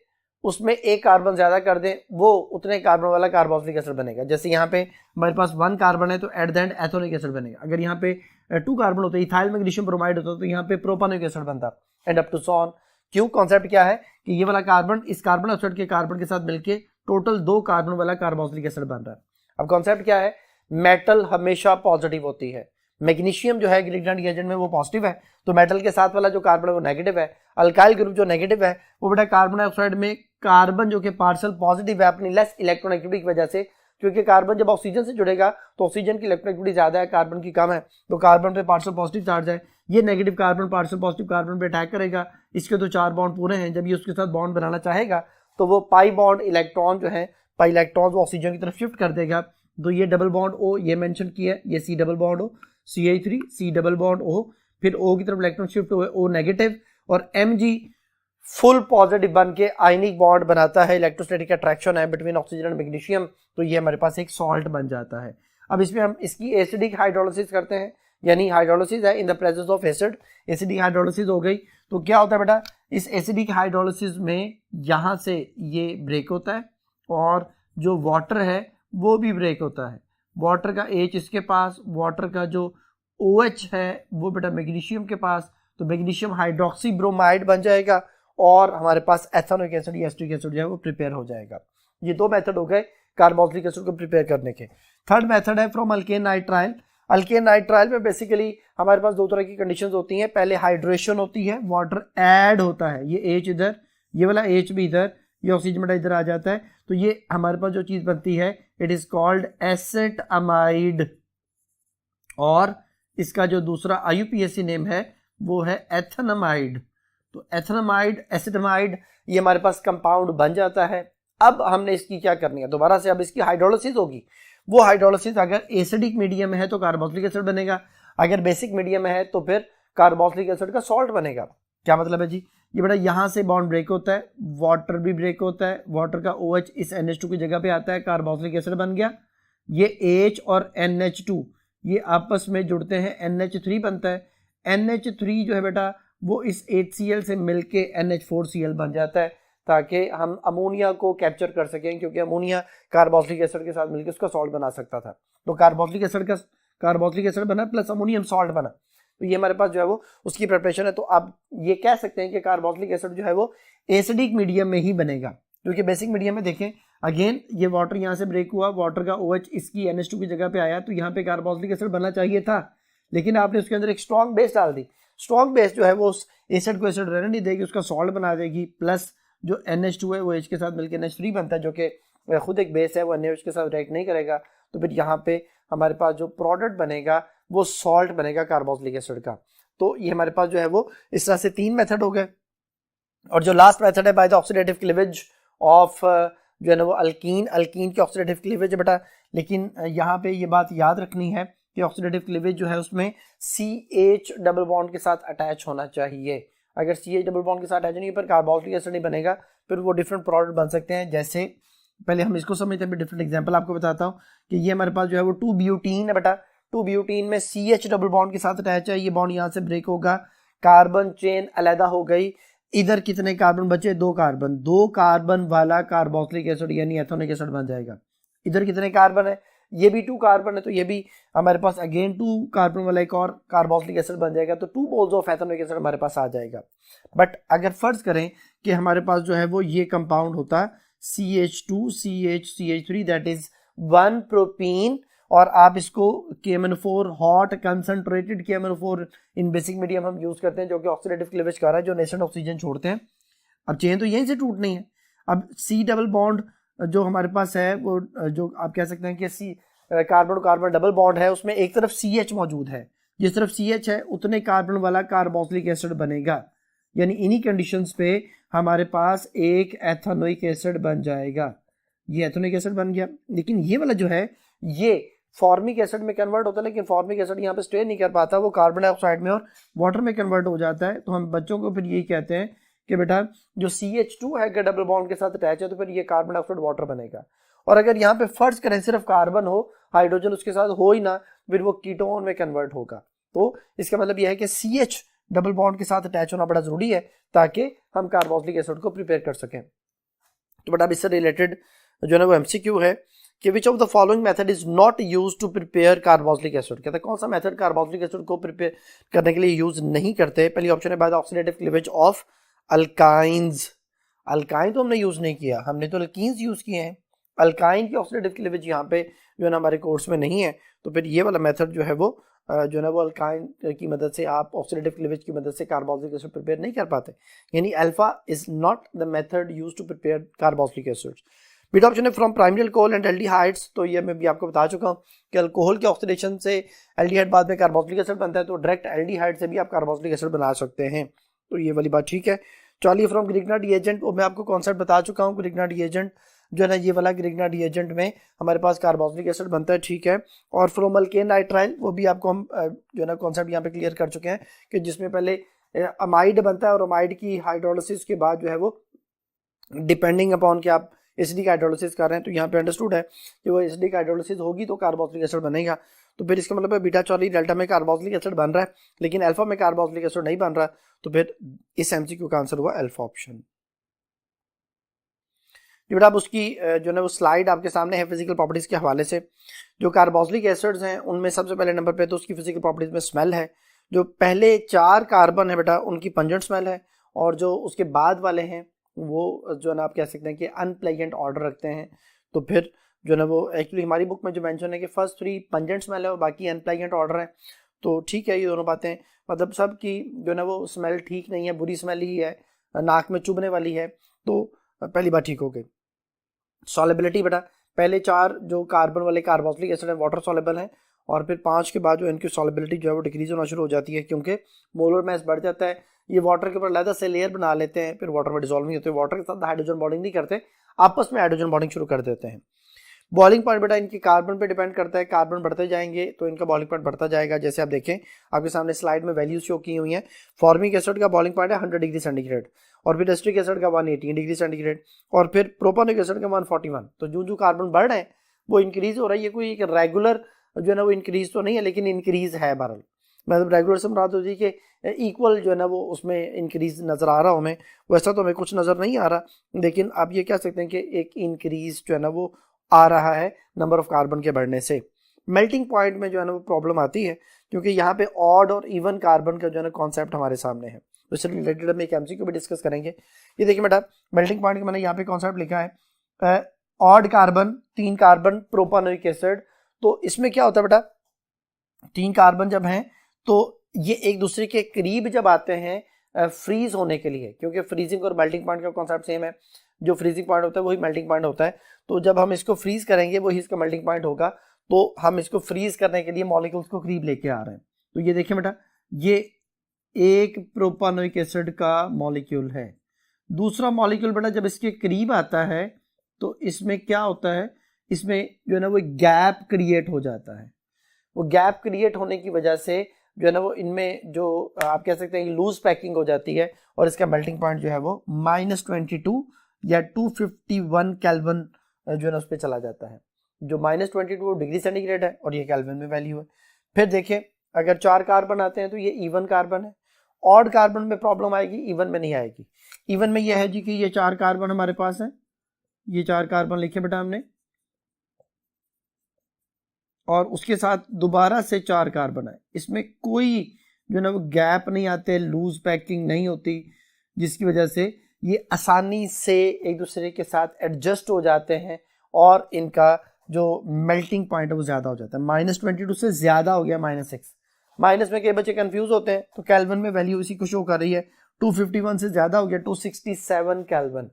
उसमें 1 कार्बन ज्यादा कर दें, वो उतने कार्बन वाला कार्बोक्सिलिक एसिड बनेगा। जैसे यहाँ पे हमारे पास 1 कार्बन है तो at the end ethanoic acid बनेगा। अगर यहाँ पे 2 कार्बन होते, इथाइल मैग्नीशियम ब्रोमाइड होता तो यहाँ पे प्रोपानोइक एसिड बनता, and up to so on. क्यों? कॉन्सेप्ट क्या है कि ये वाला कार्बन इस कार्बन डाइऑक्साइड के कार्बन के साथ मिलके टोटल 2 कार्बन वाला कार्बोक्सिलिक एसिड बन रहा है। अब कॉन्सेप्ट क्या है, मेटल हमेशा पॉजिटिव होती है। मैग्नीशियम जो है ग्रिग्नार्ड रिएजेंट में वो पॉजिटिव है, तो मेटल के साथ वाला जो कार्बन है वो नेगेटिव है। अल्काइल ग्रुप जो नेगेटिव है वो बेटा कार्बन डाइऑक्साइड में कार्बन जो कि पार्शियल पॉजिटिव है अपनी लेस इलेक्ट्रॉन एक्टिविटी की वजह से क्योंकि कार्बन जब ऑक्सीजन से जुड़ेगा तो ऑक्सीजन की इलेक्ट्रोनेगेटिविटी ज्यादा है, कार्बन की कम है, तो कार्बन पे पार्शियल पॉजिटिव चार्ज है, ये negative carbon partial positive carbon पे अटैक करेगा, इसके तो 4 बॉन्ड पूरे हैं, जब ये उसके साथ बॉन्ड बनाना चाहेगा तो वो पाई बॉन्ड इलेक्ट्रॉन जो है, पाई इलेक्ट्रॉन वो ऑक्सीजन की तरफ शिफ्ट कर देगा, तो ये डबल बॉन्ड ओ ये मेंशन किया है, ये C double bond O, CH3 C double bond O, फिर ओ की तरफ इलेक्ट्रॉन शिफ्ट हुए ओ नेगेटिव, और Mg फुल पॉजिटिव बन के आयनिक बॉन्ड बनाता है, इलेक्ट्रोस्टैटिक अट्रैक्शन है बिटवीन ऑक्सीजन एंड मैग्नीशियम, तो ये हमारे पास एक सॉल्ट बन जाता है। अब इसमें हम इसकी एसिडिक हाइड्रोलिसिस करते हैं, यानी हाइड्रोलिसिस है इन the presence of acid, acidic hydrolysis हो गई, तो क्या होता है बेटा, इस एसिडिक हाइड्रोलिसिस में यहाँ से ये ब्रेक होता है और जो वाटर है वो भी ब्रेक होता है, वाटर का H इसके पास, वाटर का जो OH है वो बेटा मैग्नीशियम के पास, तो मैग्नीशियम हाइड्रोक्सी ब्रोमाइड बन जाएगा और हमारे पास एथेनोइक एसिड या एसिटिक एसिड जो है वो प्रिपेयर हो जाएगा। ये 2 मेथड हो गए कार्बोक्सिलिक एसिड को प्रिपेयर करने के। थर्ड मेथड है from alkane nitrile. Alkane nitrile में बेसिकली हमारे पास 2 तरह की कंडीशंस होती हैं, पहले हाइड्रेशन होती है, वाटर ऐड होता है, ये H इधर, ये वाला H भी इधर, ये ऑक्सीजन बेटा इधर आ जाता है, तो ये हमारे पास जो चीज बनती है इट इज कॉल्ड एसेटअमाइड, और इसका जो दूसरा IUPAC नेम है वो है एथेनमाइड। तो एथेनमाइड एसिटमाइड ये हमारे पास कंपाउंड बन जाता है। अब हमने इसकी क्या करनी है, दोबारा से अब इसकी हाइड्रोलिसिस होगी, वो हाइड्रोलिसिस अगर एसिडिक मीडियम में है तो कार्बोक्सिलिक एसिड बनेगा, अगर बेसिक मीडियम में है तो फिर कार्बोक्सिलिक एसिड का सॉल्ट बनेगा। क्या मतलब है जी, ये बेटा यहाँ से बॉन्ड ब्रेक होता है, वाटर भी ब्रेक होता है, वाटर का OH इस NH2 की जगह पे आता है, कार्बोक्सिलिक एसिड बन गया, ये H और NH2 ये आपस में जुड़ते हैं, NH3 बनता है, NH3 जो है बेटा वो इस HCl से मिलके NH4Cl बन जाता है, ताकि हम अमोनिया को कैप्चर कर सकें, क्योंकि अमोनिया कार्बोक्सिलिक एसिड के साथ मिलकर उसका सॉल्ट बना सकता था, तो कार्बोक्सिलिक एसिड बना प्लस अमोनियम सॉल्ट बना, तो ये हमारे पास जो है वो उसकी प्रिपरेशन है। तो आप ये कह सकते हैं कि कार्बोक्सिलिक एसिड जो है वो एसिडिक मीडियम में ही बनेगा, क्योंकि बेसिक मीडियम में देखें अगेन ये वाटर यहाँ से ब्रेक हुआ, वाटर का OH इसकी NH2 की जगह पे आया, तो यहाँ पे कार्बोक्सिलिक एसिड बनना चाहिए था, लेकिन आपने उसके अंदर एक स्ट्रॉन्ग बेस डाल दी, स्ट्रॉन्ग बेस जो है वो उस एसिड को एसिड रहने नहीं देगी, उसका सॉल्ट बना देगी, प्लस जो NH2 है वो H के साथ मिलकर NH3 बनता है, जो कि खुद एक बेस है, वो NH के साथ रिएक्ट नहीं करेगा, तो फिर यहाँ पे हमारे पास जो प्रोडक्ट बनेगा वो सॉल्ट बनेगा कार्बोक्सिलिक एसिड का। तो ये हमारे पास जो है वो इस तरह से 3 मेथड हो गए, और जो लास्ट मेथड है by the oxidative cleavage of जो है ना वो अल्कीन की ऑक्सीडेटिव क्लीवेज है बेटा, लेकिन यहाँ पे ये बात याद रखनी है कि ऑक्सीडेटिव क्लीवेज जो है उसमें CH डबल बॉन्ड के साथ अटैच होना चाहिए, अगर CH डबल बॉन्ड के साथ अटैच नहीं पर कार्बोक्सिलिक एसिड नहीं बनेगा, फिर वो डिफरेंट प्रोडक्ट बन सकते हैं। जैसे पहले हम इसको समझते हैं, डिफरेंट एग्जांपल आपको बताता हूँ कि ये हमारे पास जो है वो 2 ब्यूटीन है बेटा, 2 ब्यूटीन में CH डबल बॉन्ड के साथ अटैच है, ये बॉन्ड यहाँ से ब्रेक होगा, कार्बन चेन अलहदा हो गई, इधर कितने कार्बन बचे, 2 कार्बन, 2 कार्बन वाला कार्बोक्सिलिक एसिड यानी एथेनोइक एसिड बन जाएगा। इधर कितने कार्बन है, ये भी 2 कार्बन है, तो ये भी हमारे पास अगेन 2 कार्बन वाला एक और कार्बोक्सिलिक एसिड बन जाएगा, तो 2 मोल्स ऑफ एथेनोइक एसिड हमारे पास आ जाएगा। बट अगर फर्ज करें कि हमारे पास जो है वो ये कंपाउंड होता CH2 CH3 that is 1 propene, और आप इसको KMnO4 हॉट कंसंट्रेटेड KMnO4 इन बेसिक मीडियम हम यूज करते हैं, जो कि ऑक्सीडेटिव क्लीवेज कर रहा है, जो नेसेंट ऑक्सीजन छोड़ते हैं। अब चेन तो यहीं से टूटनी है, अब C डबल बॉन्ड जो हमारे पास है वो जो आप कह सकते हैं कि C carbon carbon double bond है, उसमें एक तरफ CH मौजूद है, जिस तरफ CH है उतने कार्बन वाला कार्बोक्सिलिक एसिड बनेगा, यानी इन्हीं कंडीशंस पे हमारे पास एक एथेनोइक एसिड बन जाएगा, ये एथेनोइक एसिड बन गया। लेकिन ये वाला जो है ये फॉर्मिक एसिड में कन्वर्ट होता है, लेकिन फॉर्मिक एसिड यहाँ पे स्टे नहीं कर पाता, वो कार्बन डाइऑक्साइड में और वाटर में कन्वर्ट हो जाता है। तो हम बच्चों को फिर यही कहते हैं कि बेटा जो CH2 है अगर डबल बॉन्ड के साथ अटैच है तो फिर ये कार्बन डाइऑक्साइड वाटर बनेगा, और अगर यहाँ पे फर्ज करें सिर्फ कार्बन हो, हाइड्रोजन उसके साथ हो ही ना, फिर वो कीटोन में कन्वर्ट होगा। तो इसका मतलब यह है कि CH डबल बॉन्ड के साथ अटैच होना बड़ा जरूरी है ताकि हम कार्बोक्सिलिक एसिड को प्रिपेयर कर सकें। तो बेटा इससे रिलेटेड जो है वो MCQ है कि which of the following method is not use to prepare carboxylic acid, कहता है कौन सा मेथड कार्बोक्सिलिक एसिड को प्रिपेयर करने के लिए यूज नहीं करते। पहली ऑप्शन है by the oxidative cleavage of alkynes, alkyne तो हमने यूज नहीं किया, हमने तो अल्कीन्स यूज किए हैं, अल्काइन की ऑक्सीडेटिव क्लीवेज यहाँ पे जो है ना हमारे कोर्स में नहीं है, तो फिर ये वाला मेथड जो है वो जो है ना वो अल्काइन की मदद से आप ऑक्सीडेटिव क्लीवेज की मदद से कार्बोक्सिलिक एसिड प्रिपेयर नहीं कर पाते, यानी alpha is not the method used to prepare carboxylic acid. Beta option है from primary alcohol and aldehydes, तो ये मैं भी आपको बता चुका हूँ कि अल्कोहल के ऑक्सीडेशन से एल्डिहाइड बाद में कार्बोक्सिलिक एसिड बनता है, तो डायरेक्ट एल्डिहाइड से भी आप कार्बोक्सिलिक एसिड बना सकते हैं, तो ये वाली बात ठीक है। चलिए फ्रॉम ग्रिग्ना रिएजेंट, वो मैं आपको कॉन्सेप्ट बता चुका हूँ, ग्रिग्ना रिएजेंट जो है ना, ये वाला ग्रिग्ना रिएजेंट में हमारे पास कार्बोक्सिलिक एसिड बनता है, ठीक है। और फ्रॉम अल्केन नाइट्राइल, वो भी आपको हम जो है ना कॉन्सेप्ट यहाँ पे क्लियर कर चुके हैं कि जिसमें पहले अमाइड बनता है और अमाइड की हाइड्रोलिसिस के बाद जो है वो डिपेंडिंग अपॉन कि आप एसिडिक हाइड्रोलिसिस कर रहे हैं, तो यहाँ पे अंडरस्टूड है कि वो एसिडिक हाइड्रोलिसिस होगी तो कार्बोक्सिलिक एसिड बनेगा। तो फिर इसका मतलब है बीटा चौली डेल्टा में कार्बोक्सिलिक एसिड बन रहा है लेकिन अल्फा में कार्बोक्सिलिक एसिड नहीं बन रहा, तो फिर इस एमसीक्यू का आंसर हुआ अल्फा ऑप्शन। बेटा आप उसकी जो है वो स्लाइड आपके सामने है फिजिकल प्रॉपर्टीज के हवाले से। जो कार्बोक्सिलिक एसिड्स हैं उनमें सबसे पहले नंबर पे तो उसकी फिजिकल प्रॉपर्टीज में स्मेल है। जो पहले 4 कार्बन है बेटा उनकी पंजेंट स्मेल है, और जो उसके बाद वाले हैं वो जो है ना आप कह सकते हैं कि अनप्लेजेंट ऑर्डर रखते हैं। तो फिर जो है ना वो एक्चुअली हमारी बुक में जो मेंशन है कि फर्स्ट 3 पंजेंट स्मेल है और बाकी अनप्लेजेंट ऑर्डर है, तो ठीक है ये दोनों बातें, मतलब सब की जो है ना वो स्मेल ठीक नहीं है, बुरी स्मेल ही है, नाक में चुभने वाली है, तो पहली बात ठीक हो गई। सॉलेबिलिटी बेटा पहले 4 जो कार्बन वाले कार्बोक्सिलिक एसिड है वाटर सॉलेबल है, और फिर 5 के बाद जो इनकी सॉलेबिलिटी जो है वो डिक्रीज होना शुरू हो जाती है क्योंकि मोलर मास बढ़ जाता है, ये वाटर के ऊपर अलग से लेयर बना लेते हैं, फिर वाटर में डिसॉल्व नहीं होते, वाटर के साथ हाइड्रोजन बॉन्डिंग नहीं करते, आपस में हाइड्रोजन बॉन्डिंग शुरू कर देते हैं। बॉइलिंग पॉइंट बेटा इनकी कार्बन पे डिपेंड करता है, कार्बन बढ़ते जाएंगे तो इनका बॉइलिंग पॉइंट बढ़ता जाएगा। जैसे आप देखें आपके सामने स्लाइड में वैल्यूज शो की हुई हैं, फॉर्मिक एसिड का बॉइलिंग पॉइंट है 100 डिग्री सेंटीग्रेड, और फिर एसिटिक एसिड का 118 डिग्री सेंटीग्रेड, और फिर प्रोपानिक एसिड का 141। तो जो कार्बन बढ़ रहे हैं वो इंक्रीज हो रहा है, ये कोई एक रेगुलर जो है ना वो इंक्रीज तो नहीं है लेकिन इंक्रीज है बहरहाल, मतलब रेगुलर से मुराद होती है कि इक्वल जो है ना वो उसमें इंक्रीज नजर आ रहा हो हमें, वैसा तो हमें कुछ नजर नहीं आ रहा, लेकिन आप ये कह सकते हैं कि एक इंक्रीज जो है ना वो आ रहा है नंबर ऑफ कार्बन के बढ़ने से। मेल्टिंग पॉइंट में जो है ना वो प्रॉब्लम आती है क्योंकि यहाँ पे ऑड और इवन कार्बन का जो है ना कॉन्सेप्ट हमारे सामने है, तो इससे रिलेटेड हम एक एमसीक्यू भी डिस्कस करेंगे। ये देखिए बेटा मेल्टिंग पॉइंट का मैंने यहाँ पे कॉन्सेप्ट लिखा है, odd carbon 3 carbon propanoic acid, तो इसमें क्या होता है बेटा 3 कार्बन जब हैं तो ये एक दूसरे के करीब जब आते हैं फ्रीज होने के लिए, क्योंकि फ्रीजिंग और मेल्टिंग पॉइंट का कॉन्सेप्ट सेम है, जो फ्रीजिंग पॉइंट होता है वही मेल्टिंग पॉइंट होता है, तो जब हम इसको फ्रीज करेंगे वही इसका मेल्टिंग पॉइंट होगा, तो हम इसको फ्रीज करने के लिए मॉलिक्यूल्स को करीब लेके आ रहे हैं। तो ये देखिए बेटा ये एक प्रोपानोइक एसिड का मॉलिक्यूल है, दूसरा मॉलिक्यूल बेटा जब इसके करीब आता है तो इसमें क्या होता है, इसमें जो है ना वो गैप क्रिएट हो जाता है, वो गैप क्रिएट होने की वजह से जो है ना वो इनमें जो आप कह सकते हैं लूज पैकिंग हो जाती है, और इसका मेल्टिंग पॉइंट जो है वो -22 या 251 केल्विन जो है ना उस पर चला जाता है, जो -22 डिग्री सेंटीग्रेड है और ये केल्विन में वैल्यू है। फिर देखें अगर 4 कार्बन आते हैं तो ये इवन कार्बन है, ऑड कार्बन में प्रॉब्लम आएगी, इवन में नहीं आएगी। इवन में यह है जी कि ये 4 कार्बन हमारे पास है, ये 4 कार्बन लिखे बेटा हमने, और उसके साथ दोबारा से 4 कार्बन है, इसमें कोई जो ना वो गैप नहीं आते, लूज पैकिंग नहीं होती, जिसकी वजह से ये आसानी से एक दूसरे के साथ एडजस्ट हो जाते हैं और इनका जो मेल्टिंग पॉइंट है वो ज्यादा हो जाता है। -22 से ज्यादा हो गया -6, माइनस में कई बच्चे कंफ्यूज होते हैं, तो केल्विन में वैल्यू इसी को शो कर रही है, 251 से ज्यादा हो गया 267 केल्विन।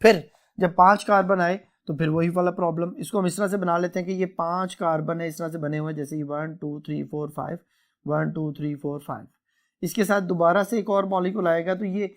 फिर जब 5 कार्बन आए तो फिर वही वाला प्रॉब्लम, इसको हम इस तरह से बना लेते हैं कि ये 5 कार्बन है, इस तरह से बने हुए हैं जैसे 1 2 3 4 5 1 2 3 4 5, इसके साथ दोबारा से एक और मॉलिक्यूल आएगा तो ये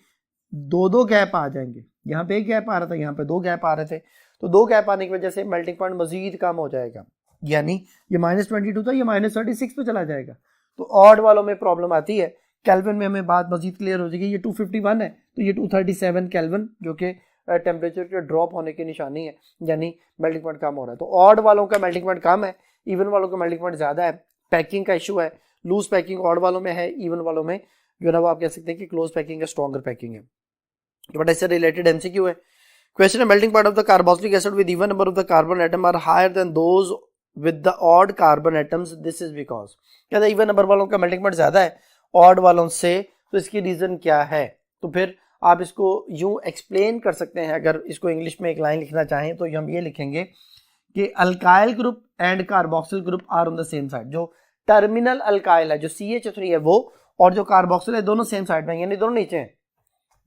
2 गैप आ जाएंगे, यहाँ पे एक गैप आ रहा था, यहाँ पे 2 गैप आ रहे थे, तो 2 गैप आने की वजह से मेल्टिंग पॉइंट मजीद कम हो जाएगा, यानी ये -22 था ये -36 पे चला जाएगा। तो ऑड वालों में प्रॉब्लम आती है, केल्विन में हमें बात मजीद क्लियर हो जाएगी, ये 251 है तो ये 237 केल्विन जो कि टेम्परेचर के ड्रॉप होने की निशानी है, यानी मेल्टिंग पॉइंट कम हो रहा है। तो ऑड वालों का मेल्टिंग पॉइंट कम है, इवन वालों का मेल्टिंग पॉइंट ज्यादा है, पैकिंग का इशू है, लूज पैकिंग ऑड वालों में है, इवन वालों में जो ना वो आप कह सकते हैं कि क्लोज पैकिंग है, स्ट्रॉन्गर पैकिंग है। बट इससे रिलेटेड एमसीक्यू है, क्वेश्चन है melting point of the carboxylic acid with even number of the carbon atom are higher than those with the odd carbon atoms, this is because, कहता है इवन नंबर वालों का मेल्टिंग पॉइंट ज्यादा है ऑड वालों से, तो इसकी रीजन क्या है। तो फिर आप इसको यूं एक्सप्लेन कर सकते हैं, अगर इसको इंग्लिश में एक लाइन लिखना चाहें तो हम ये लिखेंगे कि alkyl group and carboxyl group are on the same side. जो टर्मिनल अल्काइल है जो CH3 है वो, और जो कार्बोक्सिल है दोनों सेम साइड में, यानी दोनों नीचे हैं।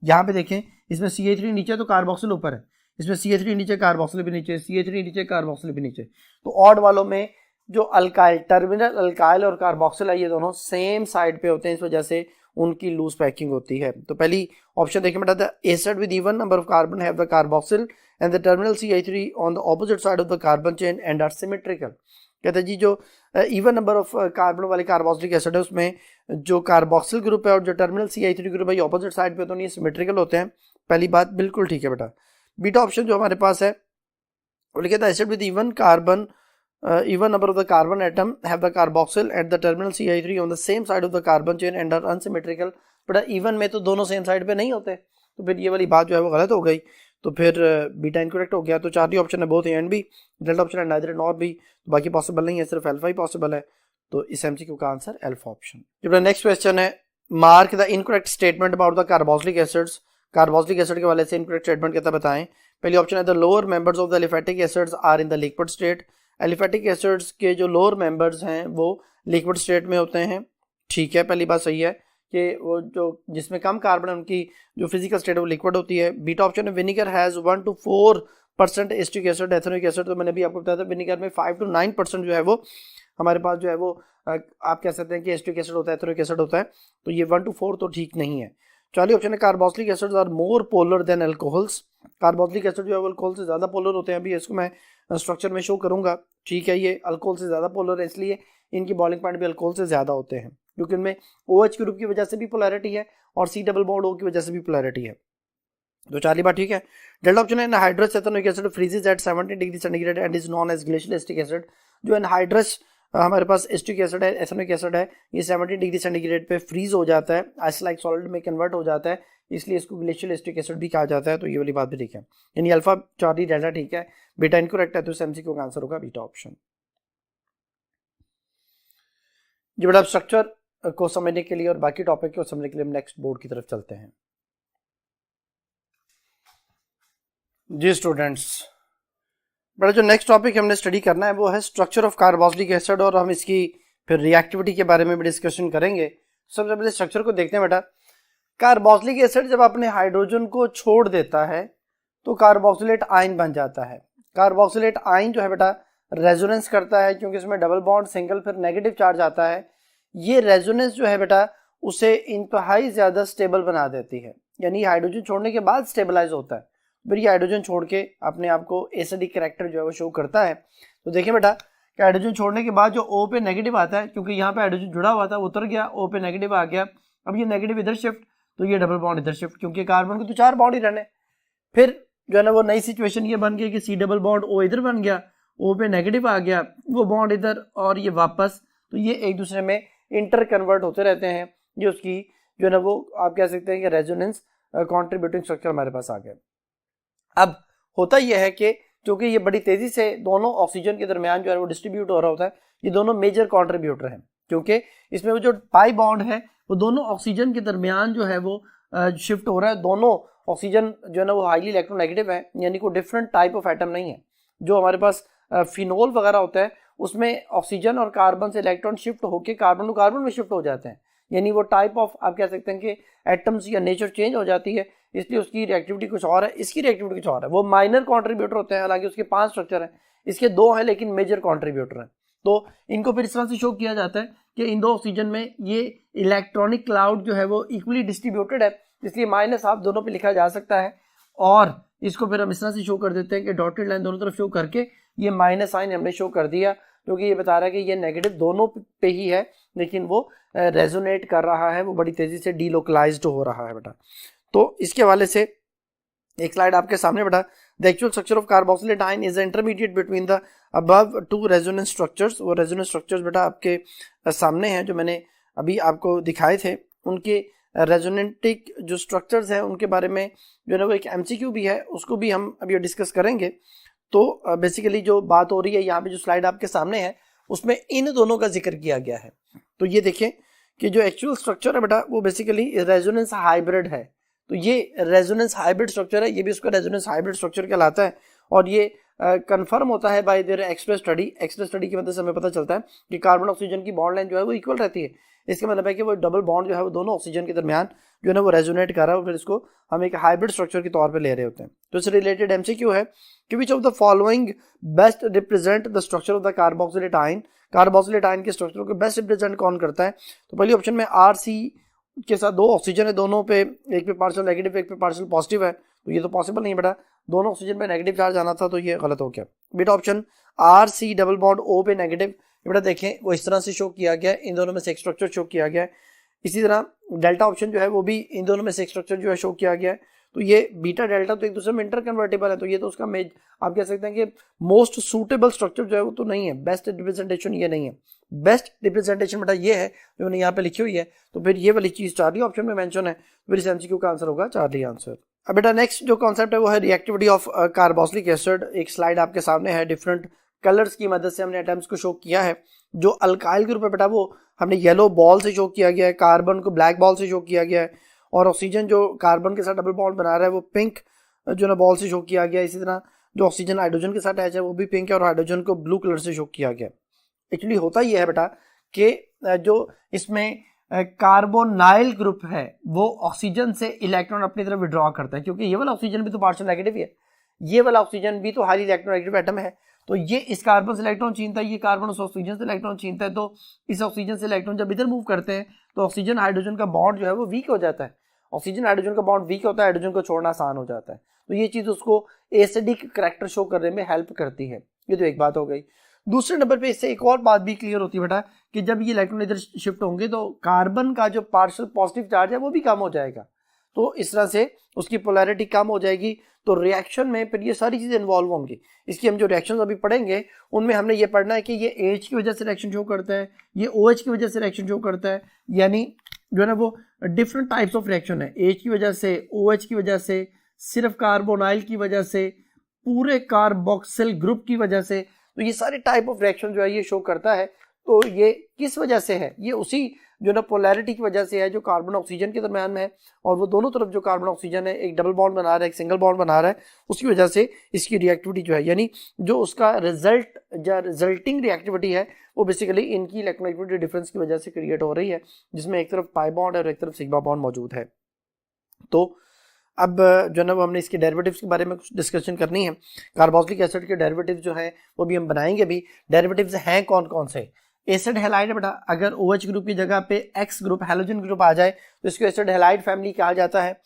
यहाँ पे देखें इसमें CH3 नीचे तो कार्बोक्सिल ऊपर है, इसमें CH3 नीचे, कार्बोक्सिल भी नीचे, CH3 नीचे, कार्बोक्सिल भी नीचे। तो ऑड वालों में जो अल्काइल, टर्मिनल अल्काइल और कार्बोक्सिल है, ये दोनों सेम साइड पे होते हैं, इस वजह से उनकी लूज पैकिंग होती है। तो पहली ऑप्शन देखिए बेटा, the acid with even number of carbon have the carboxyl end the terminal CH3 on the opposite side of the carbon chain and are symmetrical. कहते हैं जी जो इवन नंबर ऑफ कार्बन वाले कार्बोक्सिलिक एसिड है उसमें जो कार्बोक्सिल ग्रुप है और जो टर्मिनल CH3 ग्रुप है ऑपोजिट साइड पे, तो ये सिमेट्रिकल होते हैं। पहली बात बिल्कुल ठीक है बेटा। बीटा ऑप्शन जो हमारे पास है वो लिखे था acid with even carbon even number of the carbon atom have the carboxyl at the terminal CH3 on the same side of the carbon chain and are unsymmetrical। बड़ा इवन में तो दोनों सेम साइड पे नहीं होते, तो फिर ये वाली बात जो है वो गलत हो गई, तो फिर बीटा इनकरेक्ट हो गया। तो चार ही ऑप्शन है, both A and B. Delta option है नाइदर नॉर बी, तो बाकी पॉसिबल नहीं है, सिर्फ अल्फा ही पॉसिबल है। तो इस एमसीक्यू का आंसर अल्फा ऑप्शन। जब नेक्स्ट क्वेश्चन है, mark the incorrect statement about the carboxylic acids. Carboxylic acid के वाले से इनकरेक्ट स्टेटमेंट कहता बताएं। पहली ऑप्शन है the lower members of the aliphatic acids are in the liquid state. Aliphatic acids के जो लोअर मेंबर्स हैं वो लिक्विड स्टेट में होते हैं, ठीक है, पहली बात सही है कि वो जो जिसमें कम कार्बन है उनकी जो फिजिकल स्टेट है वो लिक्विड होती है। बीटा ऑप्शन है vinegar has 1 to 4% acetic acid, ethanoic acid. तो मैंने भी आपको बताया था विनेगर में 5 to 9% जो है वो हमारे पास जो है वो आप कह सकते हैं कि एसिटिक एसिड होता है, एथेनोइक एसिड होता है। तो ये 1 to 4 तो ठीक नहीं है। चौथी ऑप्शन है carboxylic acids are more polar than alcohols. Carboxylic acid जो है वो अल्कोहल से ज़्यादा पोलर होते हैं, अभी इसको मैं स्ट्रक्चर में शो करूंगा, ठीक है। ये अल्कोहल से ज़्यादा पोलर है, इसलिए इनकी बॉइलिंग पॉइंट भी अल्कोहल से ज़्यादा होते हैं, क्योंकि इनमें OH ग्रुप की वजह से भी पोलैरिटी है और C डबल बॉन्ड O की वजह से भी पोलैरिटी है। तो चार बात ठीक है। डेल्टा ऑप्शन है anhydrous ethanoic acid freezes at 70 degree centigrade and is known as glacial acetic acid. जो एनहाइड्रस हमारे पास एसिटिक एसिड है, एथेनोइक एसिड है, ये 70 डिग्री सेंटीग्रेड पे फ्रीज हो जाता है, आइस लाइक सॉलिड में कन्वर्ट हो जाता है, इसलिए इसको ग्लेशियल एसिटिक एसिड भी कहा जाता है। तो ये वाली बात भी ठीक है, यानी अल्फा चार्ली डेल्टा ठीक है। बीटा इनकरेक्ट है, तो एमसीक्यू का आंसर होगा बीटा ऑप्शन। जी बेटा, स्ट्रक्चर को समझने के लिए और बाकी टॉपिक को समझने के लिए हम नेक्स्ट बोर्ड की तरफ चलते हैं। जी स्टूडेंट्स, बड़ा जो नेक्स्ट टॉपिक हमने स्टडी करना है वो है स्ट्रक्चर ऑफ कार्बोक्सिलिक एसिड, और हम इसकी फिर रिएक्टिविटी के बारे में भी डिस्कशन करेंगे। सबसे पहले स्ट्रक्चर को देखते हैं बेटा। कार्बोक्सिलिक एसिड जब अपने हाइड्रोजन को छोड़ देता है तो कार्बोक्सिलेट आयन बन जाता है। कार्बोक्सिलेट आयन जो है बेटा रेजोनेंस करता है, क्योंकि इसमें डबल बॉन्ड सिंगल फिर नेगेटिव चार्ज आता है। ये रेजोनेंस जो है बेटा उसे इंतहाई ज़्यादा स्टेबल बना देती है, यानी हाइड्रोजन छोड़ने के बाद स्टेबलाइज होता है, फिर ये हाइड्रोजन छोड़ के अपने आप को एसिडिक कैरेक्टर जो है वो शो करता है। तो देखिए बेटा कि हाइड्रोजन छोड़ने के बाद जो O पे नेगेटिव आता है, क्योंकि यहाँ पे हाइड्रोजन जुड़ा हुआ था, उतर गया, O पे नेगेटिव आ गया, अब ये नेगेटिव इधर शिफ्ट, तो ये डबल बॉन्ड इधर शिफ्ट, क्योंकि कार्बन को तो 4 बॉन्ड ही रहने। फिर जो है ना वो नई सिचुएशन ये बन गई कि C डबल बॉन्ड O इधर बन गया, O पे नेगेटिव आ गया, वो बॉन्ड इधर और ये वापस, तो ये एक दूसरे में इंटर कन्वर्ट होते रहते हैं। ये उसकी जो है ना वो आप कह सकते हैं कि रेजोनेंस कॉन्ट्रीब्यूटिंग स्ट्रक्चर हमारे पास आ गया। अब होता यह है कि क्योंकि ये बड़ी तेजी से दोनों ऑक्सीजन के दरमियान जो है वो डिस्ट्रीब्यूट हो रहा होता है, ये दोनों मेजर कॉन्ट्रीब्यूटर हैं, क्योंकि इसमें वो जो पाई बॉन्ड है वो दोनों ऑक्सीजन के दरमियान जो है वो शिफ्ट हो रहा है। दोनों ऑक्सीजन जो है ना वो हाईली इलेक्ट्रोनेगेटिव है, यानी कोई डिफरेंट टाइप ऑफ एटम नहीं है। जो हमारे पास फिनोल वगैरह होता है उसमें ऑक्सीजन और कार्बन से इलेक्ट्रॉन शिफ्ट होकर कार्बन टू कार्बन में शिफ्ट हो जाते हैं, यानी वो टाइप ऑफ आप कह सकते हैं कि एटम्स या नेचर चेंज हो जाती है, इसलिए उसकी रिएक्टिविटी कुछ और है, इसकी रिएक्टिविटी कुछ और है। वो माइनर कंट्रीब्यूटर होते हैं, हालांकि उसके 5 स्ट्रक्चर हैं, इसके 2 हैं लेकिन मेजर कंट्रीब्यूटर हैं। तो इनको फिर इस तरह से शो किया जाता है कि इन 2 ऑक्सीजन में ये इलेक्ट्रॉनिक क्लाउड जो है वो इक्वली डिस्ट्रीब्यूटेड है, इसलिए माइनस आप दोनों पे लिखा जा सकता है। और इसको फिर हम इस तरह से शो कर देते हैं कि डॉटेड लाइन दोनों तरफ शो करके ये माइनस साइन हमने शो कर दिया, क्योंकि ये बता रहा है कि ये नेगेटिव दोनों पे ही है, लेकिन वो रेजोनेट कर रहा है, वो बड़ी तेजी से डीलोकलाइज्ड हो रहा है बेटा। तो इसके हवाले से एक स्लाइड आपके सामने बेटा, the actual structure of carboxylate ion is intermediate between the above 2 resonance structures. वो रेजोनेंस स्ट्रक्चर्स बेटा आपके सामने हैं, जो मैंने अभी आपको दिखाए थे। उनके रेजोनेंटिक जो स्ट्रक्चर्स हैं उनके बारे में जो है ना वो एक MCQ भी है, उसको भी हम अभी डिस्कस करेंगे। तो बेसिकली जो बात हो रही है यहाँ पे जो स्लाइड आपके सामने है उसमें इन दोनों का जिक्र किया गया है। तो ये देखें कि जो एक्चुअल स्ट्रक्चर है बेटा वो बेसिकली रेजोनेंस हाइब्रिड है। तो ये रेजोनेंस हाइब्रिड स्ट्रक्चर है, ये भी उसका रेजोनेंस हाइब्रिड स्ट्रक्चर कहलाता है, और ये कंफर्म होता है bye there express study. Express study की मदद से हमें पता चलता है कि कार्बन ऑक्सीजन की बॉन्ड लाइन जो है वो इक्वल रहती है, इसका मतलब है कि वो डबल बॉन्ड जो है वो दोनों ऑक्सीजन के दरमियान जो है ना वो रेजोनेट कर रहा है और फिर इसको हम एक हाइब्रिड स्ट्रक्चर के तौर पे ले रहे होते हैं। तो इससे रिलेटेड एमसीक्यू है कि which of the following best represent the structure of the carboxylate ion, carboxylate ion के स्ट्रक्चर को बेस्ट रिप्रेजेंट कौन करता है। तो पहली ऑप्शन में RC के साथ दो ऑक्सीजन है, दोनों पे एक पे पार्शियल नेगेटिव एक पे पार्शियल पॉजिटिव है, तो ये तो पॉसिबल नहीं है बेटा, दोनों ऑक्सीजन पे नेगेटिव चार्ज आना था, तो ये गलत हो गया बेटा। Option RC double bond O पे नेगेटिव, बेटा देखें वो इस तरह से शो किया गया है, इन दोनों में से एक स्ट्रक्चर शो किया गया है। इसी तरह डेल्टा ऑप्शन जो है वो भी इन दोनों में से एक स्ट्रक्चर जो है शो किया गया है, तो ये बीटा डेल्टा तो एक दूसरे में इंटर कन्वर्टेबल है, तो ये तो उसका आप कह सकते हैं कि मोस्ट सूटेबल स्ट्रक्चर जो है वो तो नहीं है, बेस्ट रिप्रेजेंटेशन ये नहीं है। बेस्ट रिप्रेजेंटेशन बेटा ये है जो मैंने यहाँ पे लिखी हुई है, तो फिर ये वाली चीज चार्ली ऑप्शन में मेंशन है, फिर इस एमसीक्यू का आंसर होगा चार्ली आंसर। अब बेटा नेक्स्ट जो कॉन्सेप्ट है वो है रिएक्टिविटी ऑफ कार्बोक्सिलिक एसिड। एक स्लाइड आपके सामने है, डिफरेंट कलर्स की मदद से हमने एटम्स को शो किया है। जो अल्काइल ग्रुप है बेटा वो हमने येलो बॉल से शो किया गया है, कार्बन को ब्लैक बॉल से शो किया गया है, और ऑक्सीजन जो कार्बन के साथ डबल बॉन्ड बना रहा है वो पिंक जो ना बॉल से शो किया गया है। इसी तरह जो ऑक्सीजन हाइड्रोजन के साथ अटैच है वो भी पिंक है और हाइड्रोजन को ब्लू कलर से शो किया गया। एक्चुअली होता ये है बेटा कि जो इसमें कार्बोनाइल ग्रुप है वो ऑक्सीजन से इलेक्ट्रॉन अपनी तरफ विड्रॉ करता है, क्योंकि ये वाला ऑक्सीजन भी तो पार्शियल नेगेटिव है, ये वाला ऑक्सीजन भी तो हाईली इलेक्ट्रोनेगेटिव एटम है, तो ये इस कार्बन से इलेक्ट्रॉन छीनता है, ये कार्बन उस ऑक्सीजन से इलेक्ट्रॉन छीनता है, तो इस ऑक्सीजन से इलेक्ट्रॉन जब इधर मूव करते हैं तो ऑक्सीजन हाइड्रोजन का बॉन्ड जो है वो वीक हो जाता है, ऑक्सीजन हाइड्रोजन का बॉन्ड वीक होता है, हाइड्रोजन को छोड़ना आसान हो जाता है, तो ये चीज उसको एसिडिक करैक्टर शो करने में हेल्प करती है। ये तो एक बात हो गई। दूसरे नंबर पे इससे एक और बात भी क्लियर होती है बेटा कि जब ये इलेक्ट्रॉन इधर शिफ्ट होंगे तो कार्बन का जो पार्शियल पॉजिटिव चार्ज है वो भी कम हो जाएगा, तो इस तरह से उसकी पोलैरिटी कम हो जाएगी, तो रिएक्शन में फिर ये सारी चीजें इन्वॉल्व होंगी। इसकी हम जो रिएक्शन अभी पढ़ेंगे उनमें हमने ये पढ़ना है कि ये H की वजह से रिएक्शन शो करता है, ये OH की वजह से रिएक्शन शो करता है, यानी जो है ना वो डिफरेंट टाइप्स ऑफ रिएक्शन है, H की वजह से, OH की वजह से, सिर्फ कार्बोनाइल की वजह से, पूरे कार्बोक्सिल ग्रुप की वजह से, तो ये सारे टाइप ऑफ रिएक्शन जो है ये शो करता है। तो ये किस वजह से है, ये उसी जो ना पोलैरिटी की वजह से है जो कार्बन ऑक्सीजन के दरम्यान में है, और वो दोनों तरफ जो कार्बन ऑक्सीजन है एक डबल बॉन्ड बना रहा है एक सिंगल बॉन्ड बना रहा है, उसकी वजह से इसकी रिएक्टिविटी जो है, यानी जो उसका रिजल्टिंग रिएक्टिविटी है वो बेसिकली इनकी इलेक्ट्रोनेगेटिविटी डिफरेंस की वजह से क्रिएट हो रही है, जिसमें एक तरफ पाई बॉन्ड है और एक तरफ सिग्मा बॉन्ड मौजूद है। तो अब जो है ना वो हमने इसके डेरिवेटिव्स के बारे में कुछ डिस्कशन करनी है। कार्बोक्सिलिक एसिड के डेरिवेटिव्स जो है वो भी हम बनाएंगे भी। डेरिवेटिव्स हैं कौन कौन से, एसिड हैलाइड है बेटा, अगर OH ग्रुप की जगह पे X ग्रुप हैलोजन ग्रुप आ जाए तो इसको एसिड हैलाइड फैमिली कहा जाता है।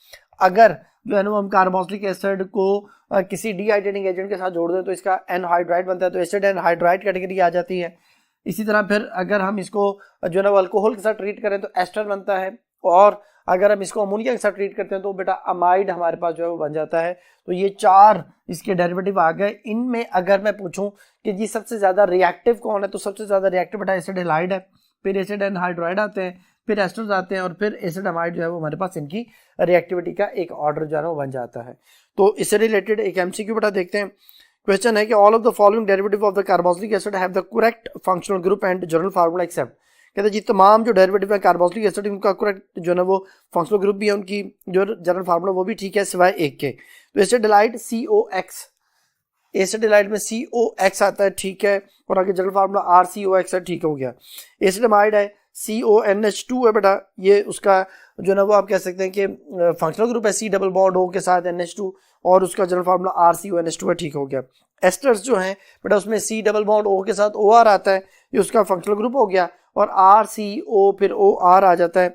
अगर जो है ना हम कार्बोक्सिलिक एसिड को किसी डीहाइड्रेटिंग एजेंट के साथ जोड़ दें तो इसका एनहाइड्राइड बनता है, तो एसिड एनहाइड्राइड कैटेगरी आ जाती है। इसी तरह फिर अगर हम इसको जो है ना अल्कोहल के साथ ट्रीट करें तो एस्टर बनता है, और अगर हम इसको अमोनिया के साथ ट्रीट करते हैं तो बेटा अमाइड हमारे पास जो है वो बन जाता है। तो ये चार इसके डेरिवेटिव आ गए। इनमें अगर मैं पूछूं कि जी सबसे ज्यादा रिएक्टिव कौन है, तो सबसे ज्यादा रिएक्टिव बेटा एसिड हैलाइड है, फिर एसिड एनहाइड्राइड आते हैं, फिर एस्टर्स आते हैं, और फिर एसिड अमाइड जो है वो हमारे पास इनकी रिएक्टिविटी का एक ऑर्डर जो है वो बन जाता है। तो इससे रिलेटेड एक एमसीक्यू बेटा देखते हैं। क्वेश्चन है कि all of the following derivative of the carboxylic acid have the correct functional group and general formula except. कहते हैं जी तमाम जो डेरिवेटिव है कार्बोक्सिलिक एसिड उनका करेक्ट जो है वो फंक्शनल ग्रुप भी है, उनकी जो जनरल फार्मूला वो भी ठीक है सिवाय एक के। तो acid halide COX, acid halide में COX आता है, ठीक है, और आगे जनरल फार्मूला RCOX है, ठीक हो गया। एसिड अमाइड है CONH2 है बेटा, ये उसका जो ना वो आप कह सकते हैं कि फंक्शनल ग्रुप है C डबल बॉन्ड O के साथ NH2, और उसका जनरल फार्मूला RCONH2 है, ठीक हो गया। एस्टर्स जो हैं बेटा उसमें C डबल बॉन्ड O के साथ OR आता है, ये उसका फंक्शनल ग्रुप हो गया, और RCO फिर OR आ जाता है,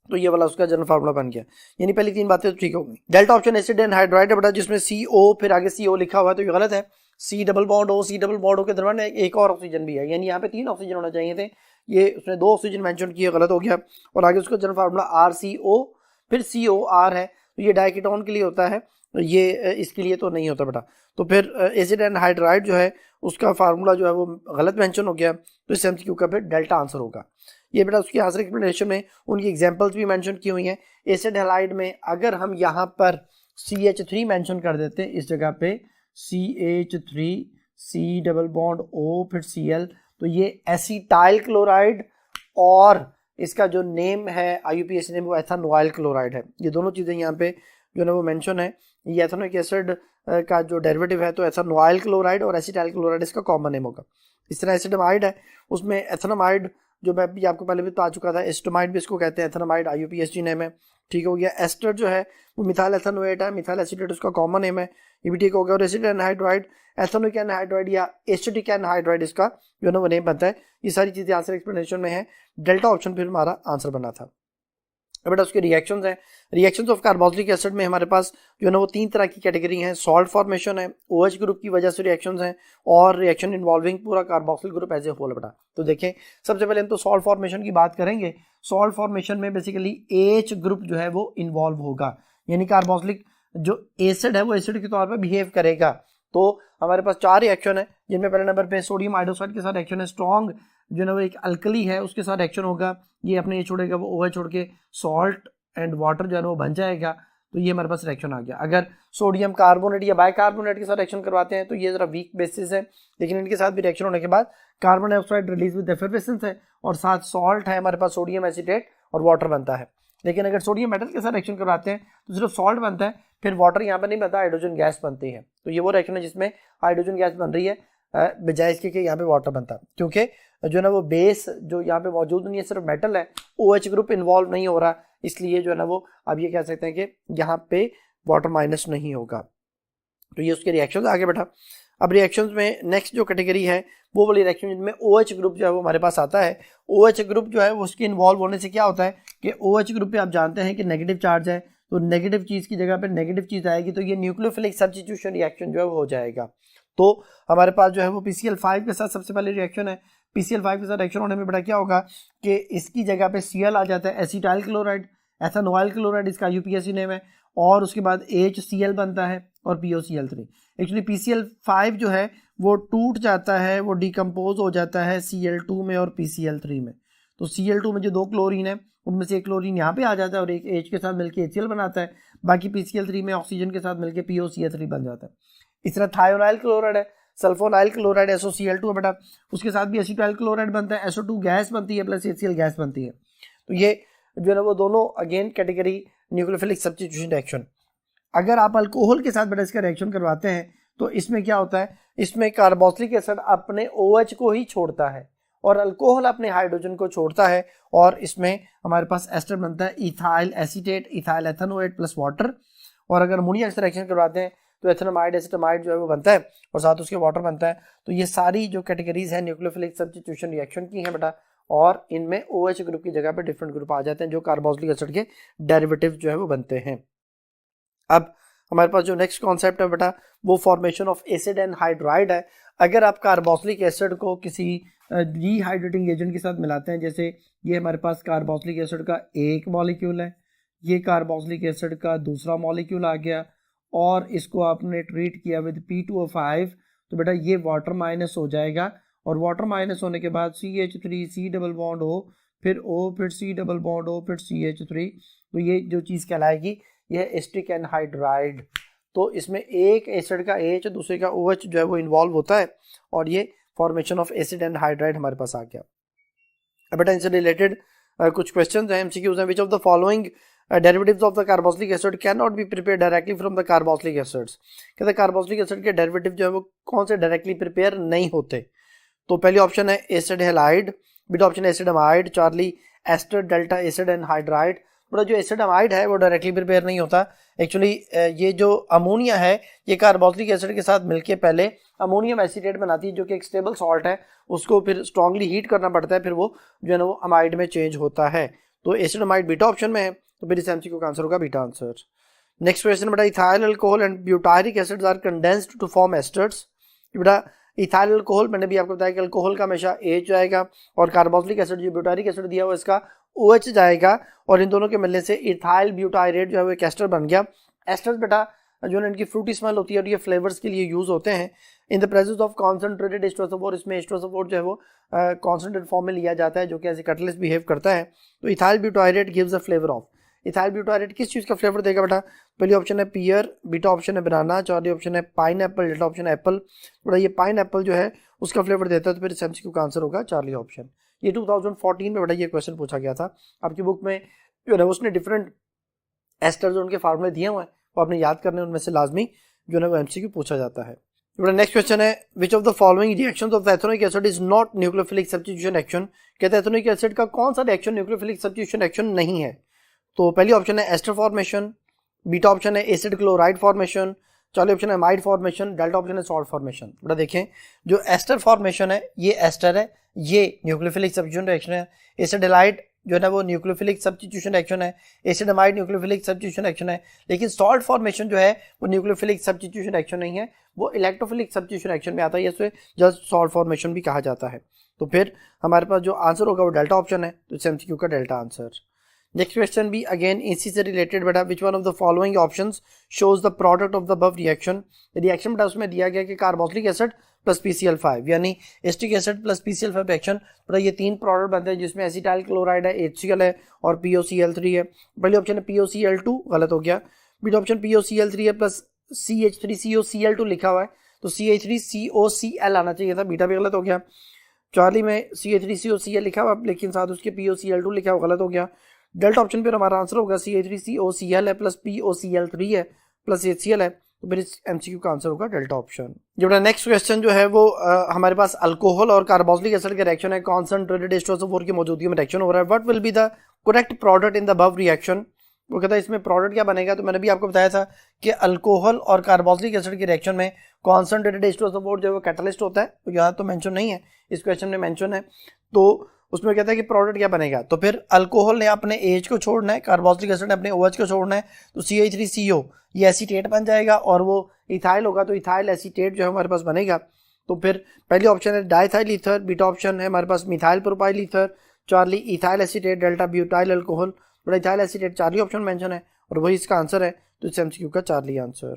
तो ये वाला उसका जनरल फार्मूला बन गया। यानी पहली तीन बातें तो ठीक हो गई। डेल्टा ऑप्शन एसिड एनहाइड्राइड है बेटा, जिसमें CO फिर आगे CO लिखा हुआ है, तो ये गलत है। C डबल बॉन्ड O के दरम्यान एक और ऑक्सीजन भी है, यानी यहाँ पे 3 ऑक्सीजन होना चाहिए थे, ये उसने 2 ऑक्सीजन मेंशन किए, गलत हो गया। और आगे उसका जनरल फार्मूला RCO फिर COR है, तो ये डाइकेटोन के लिए होता है, ये इसके लिए तो नहीं होता बेटा। तो फिर एसिड एनहाइड्राइड जो है उसका फार्मूला जो है वो गलत मेंशन हो गया, तो इस एमसीक्यू का फिर डेल्टा आंसर होगा। ये बेटा उसकी आंसर एक्सप्लेनेशन में उनकी एग्जांपल्स भी मेंशन की हुई हैं। एसिड हैलाइड में अगर हम यहाँ पर CH3 मेंशन कर देते हैं इस जगह पे CH3 C double bond O फिर Cl, तो ये एसिटाइल क्लोराइड, और इसका जो नेम है IUPAC नेम वो एथेनॉइल क्लोराइड है। ये दोनों चीज़ें यहाँ पे जो है वो मेंशन है। ये एथेनोइक एसिड का जो डेरिवेटिव है तो एथेनॉइल क्लोराइड और एसिटाइल क्लोराइड इसका कॉमन नेम होगा। इस तरह एसिडमाइड है, उसमें एथेनमाइड जो मैं भी आपको पहले भी बता चुका था, एस्टमाइड भी इसको कहते हैं, एथेनामाइड IUPAC नेम है, ठीक हो गया। एस्टर जो है वो मिथाइल एथेनोएट है, मिथाइल एसीटेट उसका कॉमन नेम है, ये भी ठीक हो गया। और एसिड एनहाइड्राइड, एथेनोइक एनहाइड्राइड या एसिटिक एनहाइड्राइड इसका जो है ना वो नेम बनता है। ये सारी चीज़ें आंसर एक्सप्लेनेशन में है, डेल्टा ऑप्शन फिर हमारा आंसर बना था। बेटा उसके रिएक्शंस हैं, रिएक्शंस ऑफ कार्बोक्सिलिक एसिड में हमारे पास जो है ना वो 3 तरह की कैटेगरी हैं। सॉल्ट फॉर्मेशन है, OH ग्रुप की वजह से रिएक्शंस हैं, और रिएक्शन इन्वॉल्विंग पूरा carboxyl group as a whole. बेटा तो देखें, सबसे पहले हम तो सॉल्ट फॉर्मेशन की बात करेंगे। सॉल्ट फॉर्मेशन में बेसिकली H ग्रुप जो है वो इन्वॉल्व होगा, यानी कार्बोक्सिलिक जो एसिड है वो एसिड के तौर पर बिहेव करेगा। तो हमारे पास 4 रिएक्शन है, जिनमें पहले नंबर पे सोडियम हाइड्रोक्साइड के साथ रिएक्शन है, स्ट्रॉन्ग जो है ना वो एक अल्कली है उसके साथ रिएक्शन होगा, ये अपने ये छोड़ेगा, वो OH छोड़ के सॉल्ट एंड वाटर जो है वो बन जाएगा। तो ये हमारे पास रिएक्शन आ गया। अगर सोडियम कार्बोनेट या बाइकार्बोनेट के साथ रिएक्शन करवाते हैं तो ये जरा वीक बेसिस है, लेकिन इनके साथ भी रिएक्शन होने के बाद carbon dioxide release with efficiency है, और साथ सॉल्ट है हमारे पास, सोडियम एसीटेट और वाटर बनता है। लेकिन अगर सोडियम मेटल के साथ रिएक्शन करवाते हैं तो सिर्फ सॉल्ट बनता है, फिर वाटर यहाँ पर नहीं बनता, हाइड्रोजन गैस बनती है। तो ये वो रिएक्शन है जिसमें हाइड्रोजन गैस बन रही है बजाय इसके कि यहाँ पे वाटर बनता है, क्योंकि जो है ना वो बेस जो यहाँ पे मौजूद नहीं है, सिर्फ मेटल है, OH ग्रुप इन्वॉल्व नहीं हो रहा, इसलिए जो है ना वो आप ये कह सकते हैं कि यहाँ पे वाटर माइनस नहीं होगा। तो ये उसके रिएक्शंस आगे बैठा। अब रिएक्शंस में नेक्स्ट जो कैटेगरी है वो वाली रिएक्शन जिनमें OH ग्रुप जो है वो हमारे पास आता है। OH ग्रुप जो है वो उसके इन्वॉल्व होने से क्या होता है कि OH ग्रुप पे आप जानते हैं कि नेगेटिव चार्ज है, तो नेगेटिव चीज़ की जगह पे नेगेटिव चीज़ आएगी, तो ये न्यूक्लियोफिलिक सब्स्टिट्यूशन रिएक्शन जो है वो हो जाएगा। तो हमारे पास जो है वो PCl5 के साथ सबसे पहले रिएक्शन है। PCl5 के साथ रिएक्शन होने में बड़ा क्या होगा कि इसकी जगह पे Cl आ जाता है, एसिटाइल क्लोराइड, एथेनॉइल क्लोराइड इसका IUPAC नेम है, और उसके बाद HCl बनता है और POCl3। एक्चुअली PCl5 जो है वो टूट जाता है, वो डिकम्पोज हो जाता है Cl2 में और PCl3 में। तो Cl2 में जो 2 क्लोरीन है उनमें से एक क्लोरीन यहाँ पे आ जाता है और एक H के साथ मिलकर HCl बनाता है, बाकी PCl3 में ऑक्सीजन के साथ मिलकर POCl3 बन जाता है। इस तरह थायोनाइल क्लोराइड है, सल्फोनाइल क्लोराइड SOCl2 है बेटा, उसके साथ भी एसिटाइल क्लोराइड बनता है, SO2 गैस बनती है प्लस HCl गैस बनती है। तो ये जो है ना वो दोनों again category nucleophilic substitution reaction. अगर आप अल्कोहल के साथ बेटा इसका रिएक्शन करवाते हैं तो इसमें क्या होता है, इसमें कार्बोक्सिलिक एसिड अपने OH को ही छोड़ता है और अल्कोहल अपने हाइड्रोजन को छोड़ता है, और इसमें हमारे पास एस्टर बनता है ethyl acetate, ethyl ethanoate plus water. और अगर अमोनिया से रिएक्शन करवाते हैं तो एथेनामाइड एसिटामाइड जो है वो बनता है और साथ उसके वाटर बनता है। तो ये सारी जो कैटेगरीज है न्यूक्लियोफिलिक सब्स्टिट्यूशन रिएक्शन की हैं बेटा, और इनमें OH ग्रुप की जगह पे डिफरेंट ग्रुप आ जाते हैं जो कार्बोक्सिलिक एसिड के डेरिवेटिव जो है वो बनते हैं। अब हमारे पास जो नेक्स्ट कॉन्सेप्ट है बेटा वो formation of acid and hydride है। अगर आप कार्बोक्सिलिक एसिड को किसी रीहाइड्रेटिंग एजेंट के साथ मिलाते हैं, जैसे ये हमारे पास कार्बोक्सिलिक एसिड का एक मॉलिक्यूल है, ये कार्बोक्सिलिक एसिड का दूसरा मॉलिक्यूल आ गया, और इसको आपने ट्रीट किया विद P2O5, तो बेटा ये वाटर माइनस हो जाएगा, और वाटर माइनस होने के बाद CH3 C double bond O, फिर O, फिर C डबल बॉन्ड O, फिर CH3, तो ये जो चीज़ कहलाएगी यह एस्टिक एनहाइड्राइड। तो इसमें एक एसिड का H दूसरे का OH जो है वो इन्वॉल्व होता है, और ये फॉर्मेशन ऑफ एसिड एनहाइड्राइड हमारे पास आ गया। अब बेटा इनसे रिलेटेड कुछ क्वेश्चन हैं, MCQs हैं। विच of the following derivatives of the carboxylic acid cannot be prepared directly from the carboxylic acids। कहते हैं कार्बोक्सिलिक एसिड के डेरिवेटिव जो है वो कौन से डायरेक्टली प्रिपेयर नहीं होते। तो पहली ऑप्शन है एसिड हैलाइड, बीटा ऑप्शन है acid amide, Charlie ester delta acid and hydride. बड़ा जो एसिड अमाइड है वो डायरेक्टली प्रिपेयर नहीं होता। एक्चुअली ये जो अमोनिया है ये कार्बोक्सिलिक एसिड के साथ मिलके पहले अमोनियम एसीटेट बनाती है जो कि एक स्टेबल सॉल्ट है, उसको फिर स्ट्रांगली हीट करना पड़ता है, फिर वो जो है ना वो अमाइड में चेंज होता है। तो एसिड अमाइड बीटा ऑप्शन में है, तो फिर इस MCQ का आंसर होगा बीटा आंसर। नेक्स्ट क्वेश्चन बेटा ethyl alcohol and butyric acids are condensed to form esters. बेटा इथाइल अल्कोहल मैंने भी आपको बताया कि अल्कोहल का हमेशा H जाएगा, और कार्बोक्सिलिक एसिड जो ब्यूटारिक एसिड दिया हुआ इसका OH जाएगा, और इन दोनों के मिलने से इथाइल ब्यूटायरेट जो है वो एक एस्टर बन गया। एस्टर्स बेटा जो है इनकी फ्रूटी स्मेल होती है और ये फ्लेवर्स के लिए यूज होते हैं। In the presence of concentrated एस्ट्रोसफोर, इसमें एस्ट्रोसफोर जो है वो कॉन्सेंट्रेट फॉर्म में लिया जाता है जो कि एज ए कैटलिस्ट बिहेव करता है। तो ethyl butyrate gives a flavour of, ethyl butyrate किस चीज़ का फ्लेवर देगा बेटा, पहली ऑप्शन है पियर, बीटा ऑप्शन है बनाना, चौथी ऑप्शन है पाइन एप्पल, डेल्टा ऑप्शन है एप्पल। बेटा ये पाइन एप्पल जो है उसका फ्लेवर देता है, तो फिर इस MCQ का आंसर होगा चार्ली ऑप्शन। ये 2014 में बेटा ये क्वेश्चन पूछा गया था। आपकी बुक में जो है उसने डिफरेंट एस्टर जो उनके फार्मूले दिए हुए हैं वो आपने याद करने, उनमें से लाजमी जो है वो MCQ पूछा जाता है। नेक्स्ट क्वेश्चन है विच of the following reactions of ethanoic acid is not nucleophilic substitution action. कहते हैं एथेनोइक एसिड का कौन सा रिएक्शन न्यूक्लियोफिलिक सब्स्टिट्यूशन एक्शन नहीं है। तो पहली ऑप्शन है एस्टर फॉर्मेशन, बीटा ऑप्शन है एसिड क्लोराइड फॉर्मेशन, चौथा ऑप्शन है अमाइड फॉर्मेशन, डेल्टा ऑप्शन है सॉल्ट फॉर्मेशन। बेटा देखें जो एस्टर फॉर्मेशन है ये एस्टर है, ये न्यूक्लियोफिलिक सब्स्टिट्यूशन रिएक्शन है। एसिडाइड जो है ना वो न्यूक्लियोफिलिक सब्स्टिट्यूशन एक्शन है, एसिडामाइड न्यूक्लियोफिलिक सब्स्टिट्यूशन एक्शन है। लेकिन सॉल्ट फॉर्मेशन जो है वो न्यूक्लियोफिलिक सब्स्टिट्यूशन एक्शन नहीं है, वो इलेक्ट्रोफिलिक सब्स्टिट्यूशन एक्शन में आता है, इसे जस्ट सॉल्ट फॉर्मेशन भी कहा जाता है। तो फिर हमारे पास जो आंसर होगा वो डेल्टा ऑप्शन है, तो इस एमसीक्यू का डेल्टा आंसर। नेक्स्ट क्वेश्चन भी अगेन इसी से रिलेटेड बेटा, विच one of the following options shows the product of the above reaction. Reaction बेटा उसमें दिया गया कि कार्बोक्सिलिक एसिड प्लस PCl5 यानी acetic acid plus PCl5 reaction, बेटा ये तीन प्रोडक्ट बनते हैं जिसमें एसिटाइल क्लोराइड है, HCl है और POCl3 है। पहले ऑप्शन है POCl2, गलत हो गया। बीटा ऑप्शन POCl3 है प्लस CH3COCl2 लिखा हुआ है, तो CH3COCl आना चाहिए था, बीटा भी गलत हो गया। चार्ली में CH3COCl लिखा हुआ लेकिन साथ उसके POCl2 लिखा हुआ, गलत हो गया। डेल्टा ऑप्शन पर हमारा आंसर होगा CH3COCl है प्लस POCl3 है प्लस HCl है, तो फिर इस एमसीक्यू का आंसर होगा डेल्टा ऑप्शन। जब नेक्स्ट क्वेश्चन जो है वो हमारे पास अल्कोहल और कार्बोक्सिलिक एसिड का रिएक्शन है, कॉन्सेंट्रेटेड H2SO4 की मौजूदगी में रिएक्शन हो रहा है। What will be the correct product in the above reaction. वो कहता है इसमें प्रोडक्ट क्या बनेगा, तो मैंने भी आपको बताया था कि अल्कोहल और कार्बोक्सिलिक एसिड के रिएक्शन में कॉन्सेंट्रेटेड H2SO4 जो है वो कैटलिस्ट होता है, तो यहाँ तो मेंशन नहीं है, इस क्वेश्चन में मेंशन है। तो उसमें कहता है कि प्रोडक्ट क्या बनेगा, तो फिर अल्कोहल ने अपने एच को छोड़ना है, कार्बोक्सिलिक एसिड ने अपने OH को छोड़ना है, तो CH3CO ये एसीटेट बन जाएगा और वो इथाइल होगा, तो इथाइल एसीटेट जो है हमारे पास बनेगा। तो फिर पहली ऑप्शन है डाइथाइल ईथर, बीटा ऑप्शन है हमारे पास methyl propyl ether, Charlie ethyl acetate, delta butyl alcohol, बड़ा ethyl acetate Charlie option mention है और वही इसका आंसर है, तो इस एमसीक्यू का चार्ली आंसर।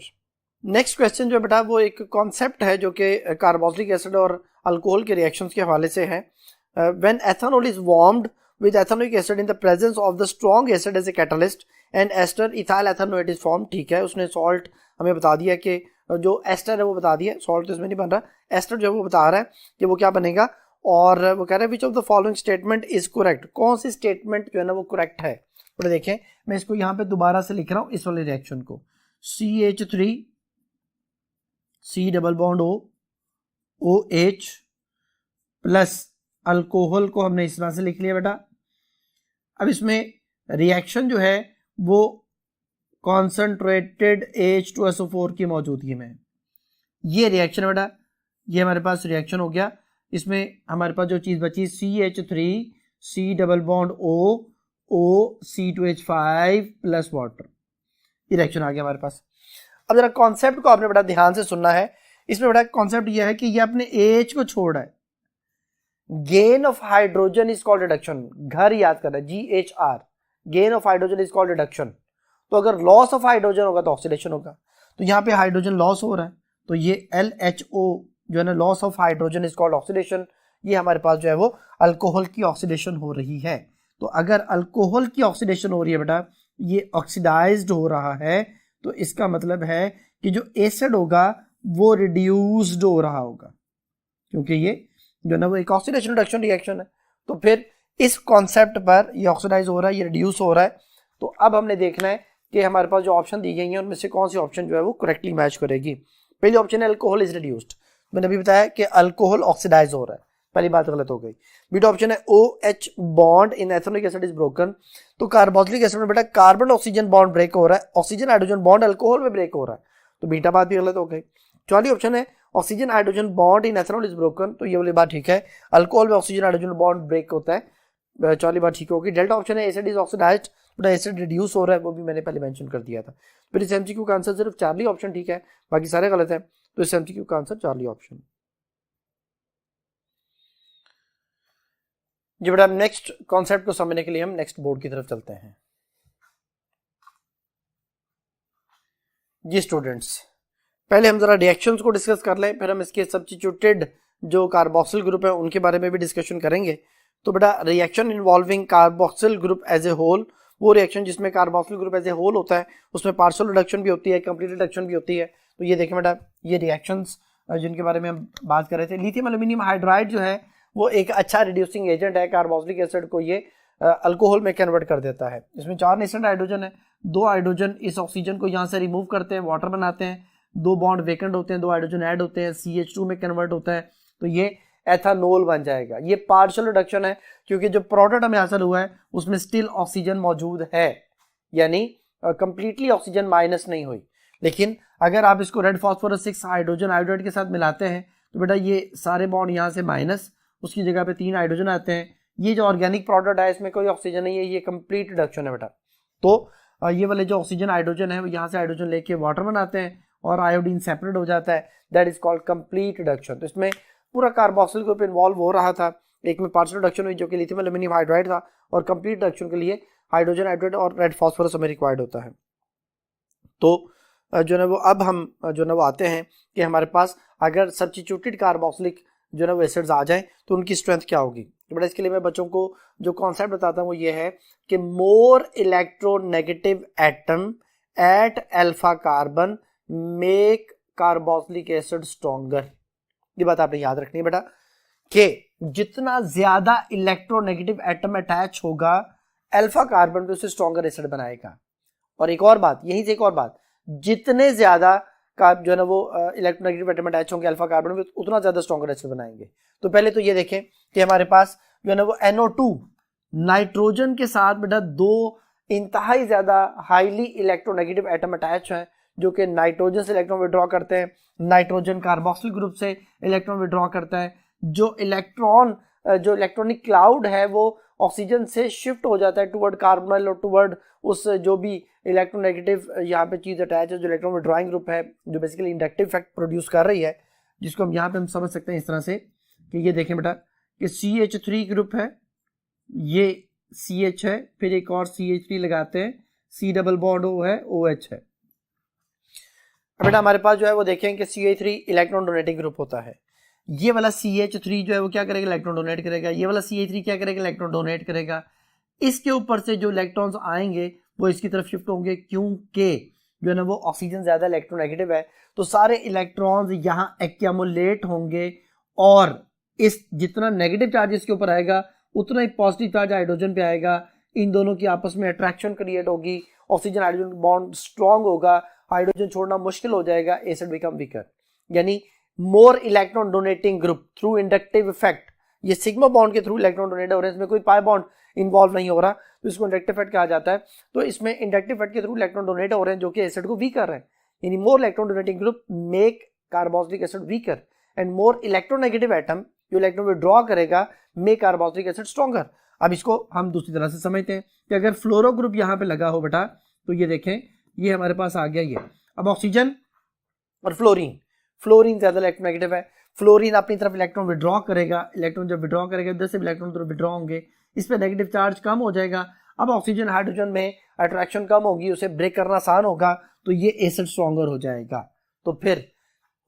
नेक्स्ट क्वेश्चन जो बेटा वो एक कॉन्सेप्ट है जो कि कार्बोक्सिलिक एसिड और अल्कोहल के रिएक्शंस के हवाले से है। When ethanol is warmed with ethanoic acid in the presence of the strong acid as a catalyst and ester ethyl ethanoate is formed, ठीक है, उसने सॉल्ट हमें बता दिया कि जो एस्टर है वो बता दिया, सॉल्ट तो इसमें नहीं बन रहा, एस्टर जो है वो बता रहा है कि वो क्या बनेगा, और वो कह रहा है विच of the following statement is correct, कौन सी स्टेटमेंट जो है ना वो करेक्ट है। तो देखें मैं इसको यहाँ पे दोबारा से लिख रहा हूँ इस वाले रिएक्शन को, CH3 C double bond O OH plus alcohol को हमने इस तरह से लिख लिया बेटा। अब इसमें रिएक्शन जो है वो कॉन्सेंट्रेटेड H2SO4 की मौजूदगी में, ये रिएक्शन बेटा, ये हमारे पास रिएक्शन हो गया। इसमें हमारे पास जो चीज़ बची CH3 C double bond O C2H5 plus water, ये रिएक्शन आ गया हमारे पास। अब जरा कॉन्सेप्ट को आपने बेटा ध्यान से सुनना है। इसमें बेटा कॉन्सेप्ट ये है कि ये अपने AH को छोड़ रहा है, gain of hydrogen is called reduction, घर याद करना है GHR, gain of hydrogen is called reduction. तो अगर लॉस ऑफ हाइड्रोजन होगा तो ऑक्सीडेशन होगा, तो यहाँ पे हाइड्रोजन लॉस हो रहा है, तो ये LHO जो है ना loss of hydrogen is called oxidation, ये हमारे पास जो है वो अल्कोहल की ऑक्सीडेशन हो रही है। तो अगर अल्कोहल की ऑक्सीडेशन हो रही है बेटा, ये ऑक्सीडाइज्ड हो रहा है, तो इसका मतलब है कि जो एसिड होगा वो रिड्यूस्ड हो रहा होगा, क्योंकि ये जो ना वो एक ऑक्सीडेशन रिडक्शन रिएक्शन है। तो फिर इस कॉन्सेप्ट पर ये ऑक्सीडाइज हो रहा है, ये रिड्यूस हो रहा है। तो अब हमने देखना है कि हमारे पास जो ऑप्शन दी गई हैं उनमें से कौन सी ऑप्शन जो है वो करेक्टली मैच करेगी। पहली ऑप्शन है अल्कोहल इज रिड्यूस्ड, मैंने अभी बताया कि अल्कोहल ऑक्सीडाइज हो रहा है, पहली बात गलत हो गई। बीटा ऑप्शन है OH bond in ethanoic acid is broken, तो कार्बोक्सिलिक एसिड में बेटा कार्बन ऑक्सीजन बॉन्ड ब्रेक हो रहा है, ऑक्सीजन हाइड्रोजन बॉन्ड अल्कोहल में ब्रेक हो रहा है, तो बीटा बात भी गलत हो गई। चौथी ऑप्शन है oxygen hydrogen bond in ethanol is broken, तो ये वाली बात ठीक है, अल्कोहल में ऑक्सीजन हाइड्रोजन बॉन्ड ब्रेक होता है, चौथी बात ठीक होगी। डेल्टा ऑप्शन है एसिड इज ऑक्सीडाइज्ड, तो एसिड रिड्यूस हो रहा है, वो भी मैंने पहले मेंशन कर दिया था। फिर इस एमसीक्यू का आंसर सिर्फ चार्ली ऑप्शन ठीक है, बाकी सारे गलत है, तो इस एमसीक्यू का आंसर चार्ली ऑप्शन। जी बेटा नेक्स्ट कॉन्सेप्ट को समझने के लिए हम नेक्स्ट बोर्ड की तरफ चलते हैं। जी स्टूडेंट्स, पहले हम जरा रिएक्शंस को डिस्कस कर लें, फिर हम इसके सब्स्टिट्यूटेड जो कार्बोक्सिल ग्रुप है उनके बारे में भी डिस्कशन करेंगे। तो बेटा reaction involving carboxyl group as a whole, वो रिएक्शन जिसमें carboxyl group as a whole होता है, उसमें पार्शियल रिडक्शन भी होती है, कंप्लीट रिडक्शन भी होती है। तो ये देखें बेटा, ये रिएक्शंस जिनके बारे में हम बात कर रहे थे, लिथियम एल्यूमिनियम हाइड्राइड जो है वो एक अच्छा रिड्यूसिंग एजेंट है, कार्बोक्सिलिक एसिड को ये अल्कोहल में कन्वर्ट कर देता है। इसमें 4 नेसेंट हाइड्रोजन है, 2 हाइड्रोजन इस ऑक्सीजन को यहाँ से रिमूव करते हैं, वाटर बनाते हैं, 2 बॉन्ड वेकेंट होते हैं, 2 हाइड्रोजन ऐड होते हैं, CH2 में कन्वर्ट होता है, तो ये एथानोल बन जाएगा। ये पार्शियल रिडक्शन है क्योंकि जो प्रोडक्ट हमें हासिल हुआ है उसमें स्टिल ऑक्सीजन मौजूद है, यानी कंप्लीटली ऑक्सीजन माइनस नहीं हुई। लेकिन अगर आप इसको रेड फास्फोरस 6 हाइड्रोजन आयोडाइड के साथ मिलाते हैं तो बेटा ये सारे बॉन्ड यहाँ से माइनस, उसकी जगह पे 3 हाइड्रोजन आते हैं। ये जो ऑर्गेनिक प्रोडक्ट है इसमें कोई ऑक्सीजन नहीं है, ये कंप्लीट रिडक्शन है बेटा। तो ये वाले जो ऑक्सीजन हाइड्रोजन है वो यहाँ से हाइड्रोजन लेके वाटर बनाते हैं और आयोडीन सेपरेट हो जाता है, that is called complete reduction. तो इसमें पूरा कार्बोक्सिल ग्रुप इन्वॉल्व हो रहा था। एक में पार्शियल रिडक्शन हुई जो कि लिथियम एल्यूमिनियम हाइड्राइड था, और कंप्लीट रिडक्शन के लिए हाइड्रोजन हाइड्राइड और रेड फास्फोरस हमें रिक्वायर्ड होता है। तो जो है वो अब हम जो है वो आते हैं कि हमारे पास अगर सब्स्टिट्यूटेड कार्बोक्सिलिक जो है वो एसिड्स आ जाएं तो उनकी स्ट्रेंथ क्या होगी। तो बेटा इसके लिए मैं बच्चों को जो कॉन्सेप्ट बताता हूँ वो ये है कि more electronegative atom at alpha carbon make carboxylic acid stronger. ये बात आपने याद रखनी है बेटा कि जितना ज्यादा इलेक्ट्रोनेगेटिव एटम अटैच होगा अल्फा कार्बन पे, उसे स्ट्रॉन्गर एसिड बनाएगा। और एक और बात, यही से एक और बात, जितने ज्यादा जो है ना वो इलेक्ट्रोनेगेटिव एटम अटैच होंगे अल्फा कार्बन में उतना ज्यादा स्ट्रॉन्गर एसिड बनाएंगे। तो पहले तो ये देखें कि हमारे पास जो है ना वो NO2 नाइट्रोजन के साथ बेटा 2 इंतहाई ज्यादा हाईली इलेक्ट्रोनेगेटिव एटम अटैच हैं जो कि नाइट्रोजन से इलेक्ट्रॉन विड्रॉ करते हैं, नाइट्रोजन कार्बोक्सिल ग्रुप से इलेक्ट्रॉन विड्रॉ करता है। जो इलेक्ट्रॉनिक क्लाउड है वो ऑक्सीजन से शिफ्ट हो जाता है टुवर्ड कार्बोनिल और टुवर्ड उस जो भी इलेक्ट्रोनेगेटिव यहाँ पे चीज अटैच है, जो इलेक्ट्रॉन विड्रॉइंग ग्रुप है, जो बेसिकली इंडक्टिव इफेक्ट प्रोड्यूस कर रही है, जिसको हम यहाँ पे हम समझ सकते हैं इस तरह से कि ये देखें बेटा कि CH3 ग्रुप है, ये CH है, फिर एक और CH3 लगाते हैं, C डबल बॉन्ड O है, OH है। बेटा हमारे पास जो है वो देखें कि CH3 इलेक्ट्रॉन डोनेटिंग ग्रुप होता है। ये वाला CH3 जो है वो क्या करेगा, इलेक्ट्रॉन डोनेट करेगा। ये वाला CH3 क्या करेगा, इलेक्ट्रॉन डोनेट करेगा। इसके ऊपर से जो इलेक्ट्रॉन्स आएंगे वो इसकी तरफ शिफ्ट होंगे, क्योंकि जो है ना वो ऑक्सीजन ज्यादा इलेक्ट्रोनेगेटिव है, तो सारे इलेक्ट्रॉन्स यहाँ एक्यूमुलेट होंगे और इस जितना नेगेटिव चार्ज इसके ऊपर आएगा उतना ही पॉजिटिव चार्ज हाइड्रोजन पे आएगा। इन दोनों की आपस में अट्रैक्शन क्रिएट होगी, ऑक्सीजन हाइड्रोजन बॉन्ड स्ट्रॉन्ग होगा, हाइड्रोजन छोड़ना मुश्किल हो जाएगा, एसिड बिकम वीकर। यानी more electron donating group through inductive effect, ये सिग्मा बॉन्ड के थ्रू इलेक्ट्रॉन डोनेट हो रहे हैं, इसमें कोई पाई बॉन्ड इन्वॉल्व नहीं हो रहा, तो इसको इंडक्टिव इफेक्ट कहा जाता है। तो इसमें इंडक्टिव इफेक्ट के थ्रू इलेक्ट्रॉन डोनेट हो रहे हैं जो कि एसिड को वीक कर रहे हैं। यानी more electron donating group make carboxylic acid weaker and more electronegative atom जो इलेक्ट्रॉन विड्रॉ करेगा मेक कार्बोक्सिलिक एसिड स्ट्रॉन्गर। अब इसको हम दूसरी तरह से समझते हैं कि अगर फ्लोरो ग्रुप यहाँ पे लगा हो बेटा, तो ये देखें ये हमारे पास आ गया ये। अब ऑक्सीजन और फ्लोरीन ज्यादा इलेक्ट्रोनेगेटिव है, फ्लोरीन अपनी तरफ इलेक्ट्रॉन विड्रॉ करेगा, इलेक्ट्रॉन जब विड्रॉ करेगा इधर से इलेक्ट्रॉन तरफ विड्रॉ होंगे, इस पे नेगेटिव चार्ज कम हो जाएगा। अब ऑक्सीजन हाइड्रोजन में अट्रैक्शन कम होगी, उसे ब्रेक करना आसान होगा, तो ये एसिड स्ट्रॉन्गर हो जाएगा। तो फिर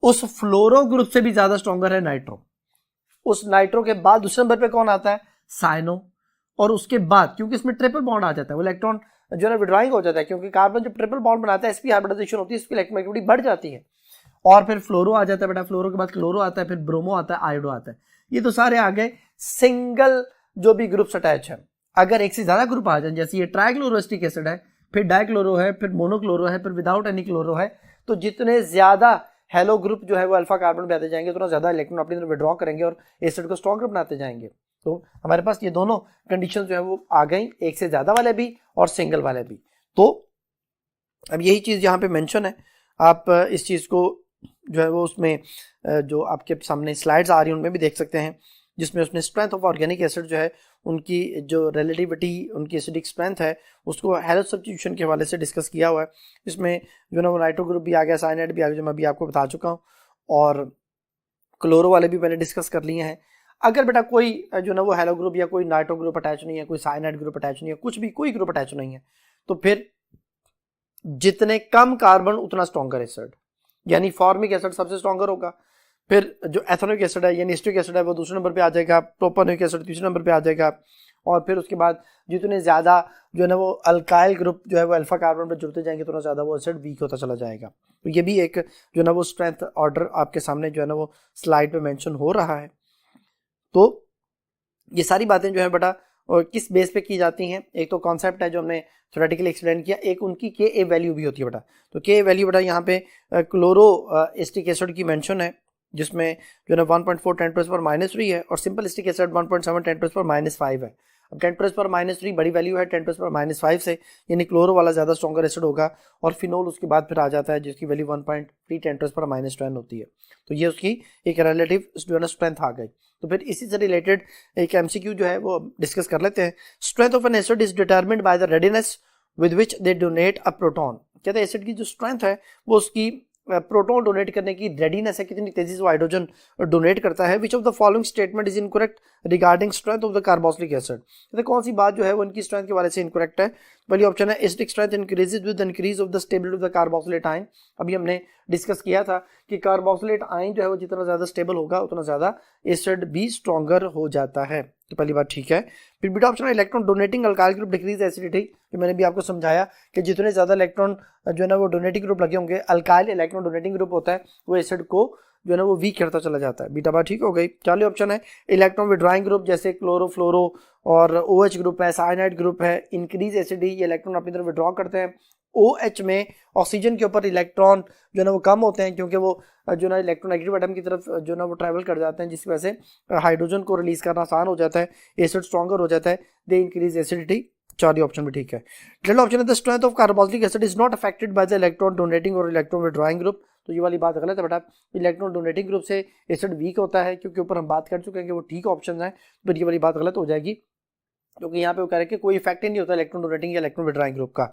उस फ्लोरो ग्रुप से भी ज्यादा स्ट्रॉन्गर है नाइट्रो। उस नाइट्रो के बाद दूसरे नंबर पे कौन आता है, साइनो। और उसके बाद क्योंकि इसमें ट्रिपल बॉन्ड आ जाता है, वो इलेक्ट्रॉन जो है विड्रॉइंग हो जाता है, क्योंकि कार्बन जब ट्रिपल बॉन्ड बनाता है sp हाइब्रिडाइजेशन होती है, इसकी इलेक्ट्रोनेगेटिविटी बढ़ जाती है। और फिर फ्लोरो आ जाता है बेटा, फ्लोरो के बाद क्लोरो आता है, फिर ब्रोमो आता है, आयोडो आता है। ये तो सारे आ गए सिंगल जो भी ग्रुप्स अटैच है। अगर एक से ज्यादा ग्रुप आ जाए, जैसे ये ट्राइक्लोरोएसिटिक एसिड है, फिर डाइक्लोरो है, फिर मोनोक्लोरो है, फिर विदाउट एनी क्लोरो है, तो जितने ज्यादा हेलो ग्रुप जो है वो अल्फा कार्बन पे आते जाएंगे उतना ज्यादा इलेक्ट्रॉन अपनी तरफ विड्रॉ करेंगे और एसिड को स्ट्रॉन्गर बनाते जाएंगे। तो हमारे पास ये दोनों कंडीशन जो है वो आ गई, एक से ज्यादा वाले भी और सिंगल वाले भी। तो अब यही चीज यहाँ पे मेंशन है, आप इस चीज को जो है वो उसमें जो आपके सामने स्लाइड्स आ रही हैं उनमें भी देख सकते हैं, जिसमें उसने स्ट्रेंथ ऑफ ऑर्गेनिक एसिड जो है उनकी जो रिलेटिविटी उनकी एसिडिक स्ट्रेंथ है उसको हेलो सब्स्टिट्यूशन के हवाले से डिस्कस किया हुआ है। इसमें जो ना वो नाइट्रो ग्रुप भी आ गया, साइनाइड भी आ गया जो मैं अभी आपको बता चुका हूँ, और क्लोरो वाले भी मैंने डिस्कस कर लिए हैं। अगर बेटा कोई जो ना वो हेलो ग्रुप या कोई नाइट्रो ग्रुप अटैच नहीं है, कोई साइनाइड ग्रुप अटैच नहीं है, कुछ भी कोई ग्रुप अटैच नहीं है, तो फिर जितने कम कार्बन उतना स्ट्रॉन्गर एसिड, यानी फॉर्मिक एसिड सबसे स्ट्रॉन्गर होगा। फिर जो एथेनोइक एसिड है यानी एस्टिक एसिड है वो दूसरे नंबर पे आ जाएगा, प्रोपेनोइक एसिड तीसरे नंबर पे आ जाएगा, और फिर उसके बाद जितने ज़्यादा जो है ना वो अल्काइल ग्रुप जो है वो अल्फा कार्बन पर जुड़ते जाएंगे उतना ज़्यादा वो एसिड वीक होता चला जाएगा। तो ये भी एक जो है ना वो स्ट्रेंथ ऑर्डर आपके सामने जो है ना वो स्लाइड पे मेंशन हो रहा है। तो ये सारी बातें जो है बेटा और किस बेस पे की जाती हैं, एक तो कॉन्सेप्ट है जो हमने थ्योरेटिकली एक्सप्लेन किया, एक उनकी के ए वैल्यू भी होती है बेटा। तो के ए वैल्यू बेटा यहाँ पे क्लोरो एस्टिक एसिड की मेंशन है जिसमें जो है 1.4 10⁻³ है और सिंपल एस्टिक एसिड 1.7 10⁻⁵ है। अब 10⁻³ बड़ी वैल्यू है 10⁻⁵ से, यानी क्लोरो वाला ज़्यादा स्ट्रॉन्गर एसिड होगा और फिनोल उसके बाद फिर आ जाता है जिसकी वैल्यू 1.3 10⁻⁻10 होती है। तो ये उसकी एक रिलेटिव जो है ना स्ट्रेंथ आ गई। तो फिर इसी से रिलेटेड एक एमसीक्यू जो है वो डिस्कस कर लेते हैं। Strength of N acid is determined by the readiness with which they donate a proton. कहते हैं एसिड की जो स्ट्रेंथ है वो उसकी प्रोटॉन डोनेट करने की रेडीनेस है, कितनी तेजी से वो हाइड्रोजन डोनेट करता है। विच of the following statement is incorrect regarding strength of the carboxylic acid. तो कौन सी बात जो है वो इनकी स्ट्रेंथ के बारे से इनकरेक्ट है। पहली ऑप्शन है acidic strength increases with increase of the stability of the carboxylate ion. अभी हमने डिस्कस किया था कि कार्बोक्सिलेट आयन जो है वो जितना ज्यादा स्टेबल होगा उतना ज्यादा एसिड भी स्ट्रॉन्गर हो जाता है। तो पहली बात ठीक है। फिर बीटा ऑप्शन है electron donating alkyl group decrease acidity. जो मैंने भी आपको समझाया कि जितने ज्यादा इलेक्ट्रॉन जो है ना वो डोनेटिंग ग्रुप लगे होंगे, अल्काइल इलेक्ट्रॉन डोनेटिंग ग्रुप होता है, वो एसिड को जो है ना वो वीक करता चला जाता है। बीटा बात ठीक हो गई। चालीस ऑप्शन है इलेक्ट्रॉन विड्रॉइंग ग्रुप जैसे क्लोरो फ्लोरो और OH ग्रुप है, साइनाइड ग्रुप है, इंक्रीज एसिडिटी, ये इलेक्ट्रॉन अपनी तरफ विड्रॉ करते हैं। OH में ऑक्सीजन के ऊपर इलेक्ट्रॉन जो है ना वो कम होते हैं क्योंकि वो जो ना इलेक्ट्रोनेगेटिव एटम की तरफ जो ना वो ट्रैवल कर जाते हैं, जिसकी वजह से हाइड्रोजन को रिलीज करना आसान हो जाता है, एसिड स्ट्रॉन्गर हो जाता है, दे इंक्रीज एसिडिटी। चार ऑप्शन भी ठीक है। थर्ड ऑप्शन है the strength of carboxylic acid is not affected by the electron donating और इलेक्ट्रॉन विड्रॉइंग ग्रुप। तो ये वाली बात गलत है बेटा। इलेक्ट्रॉन डोनेटिंग ग्रुप से एसिड वीक होता है क्योंकि ऊपर हम बात कर चुके हैं कि वो ठीक ऑप्शन है, पर ये वाली बात गलत हो जाएगी क्योंकि यहाँ पे वो कह रहे हैं कि कोई इफेक्ट ही नहीं होता इलेक्ट्रॉन डोनेटिंग या इलेक्ट्रॉन विड्रॉइंग ग्रुप का।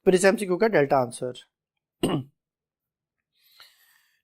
फिर इस एमसीक्यू का डेल्टा आंसर।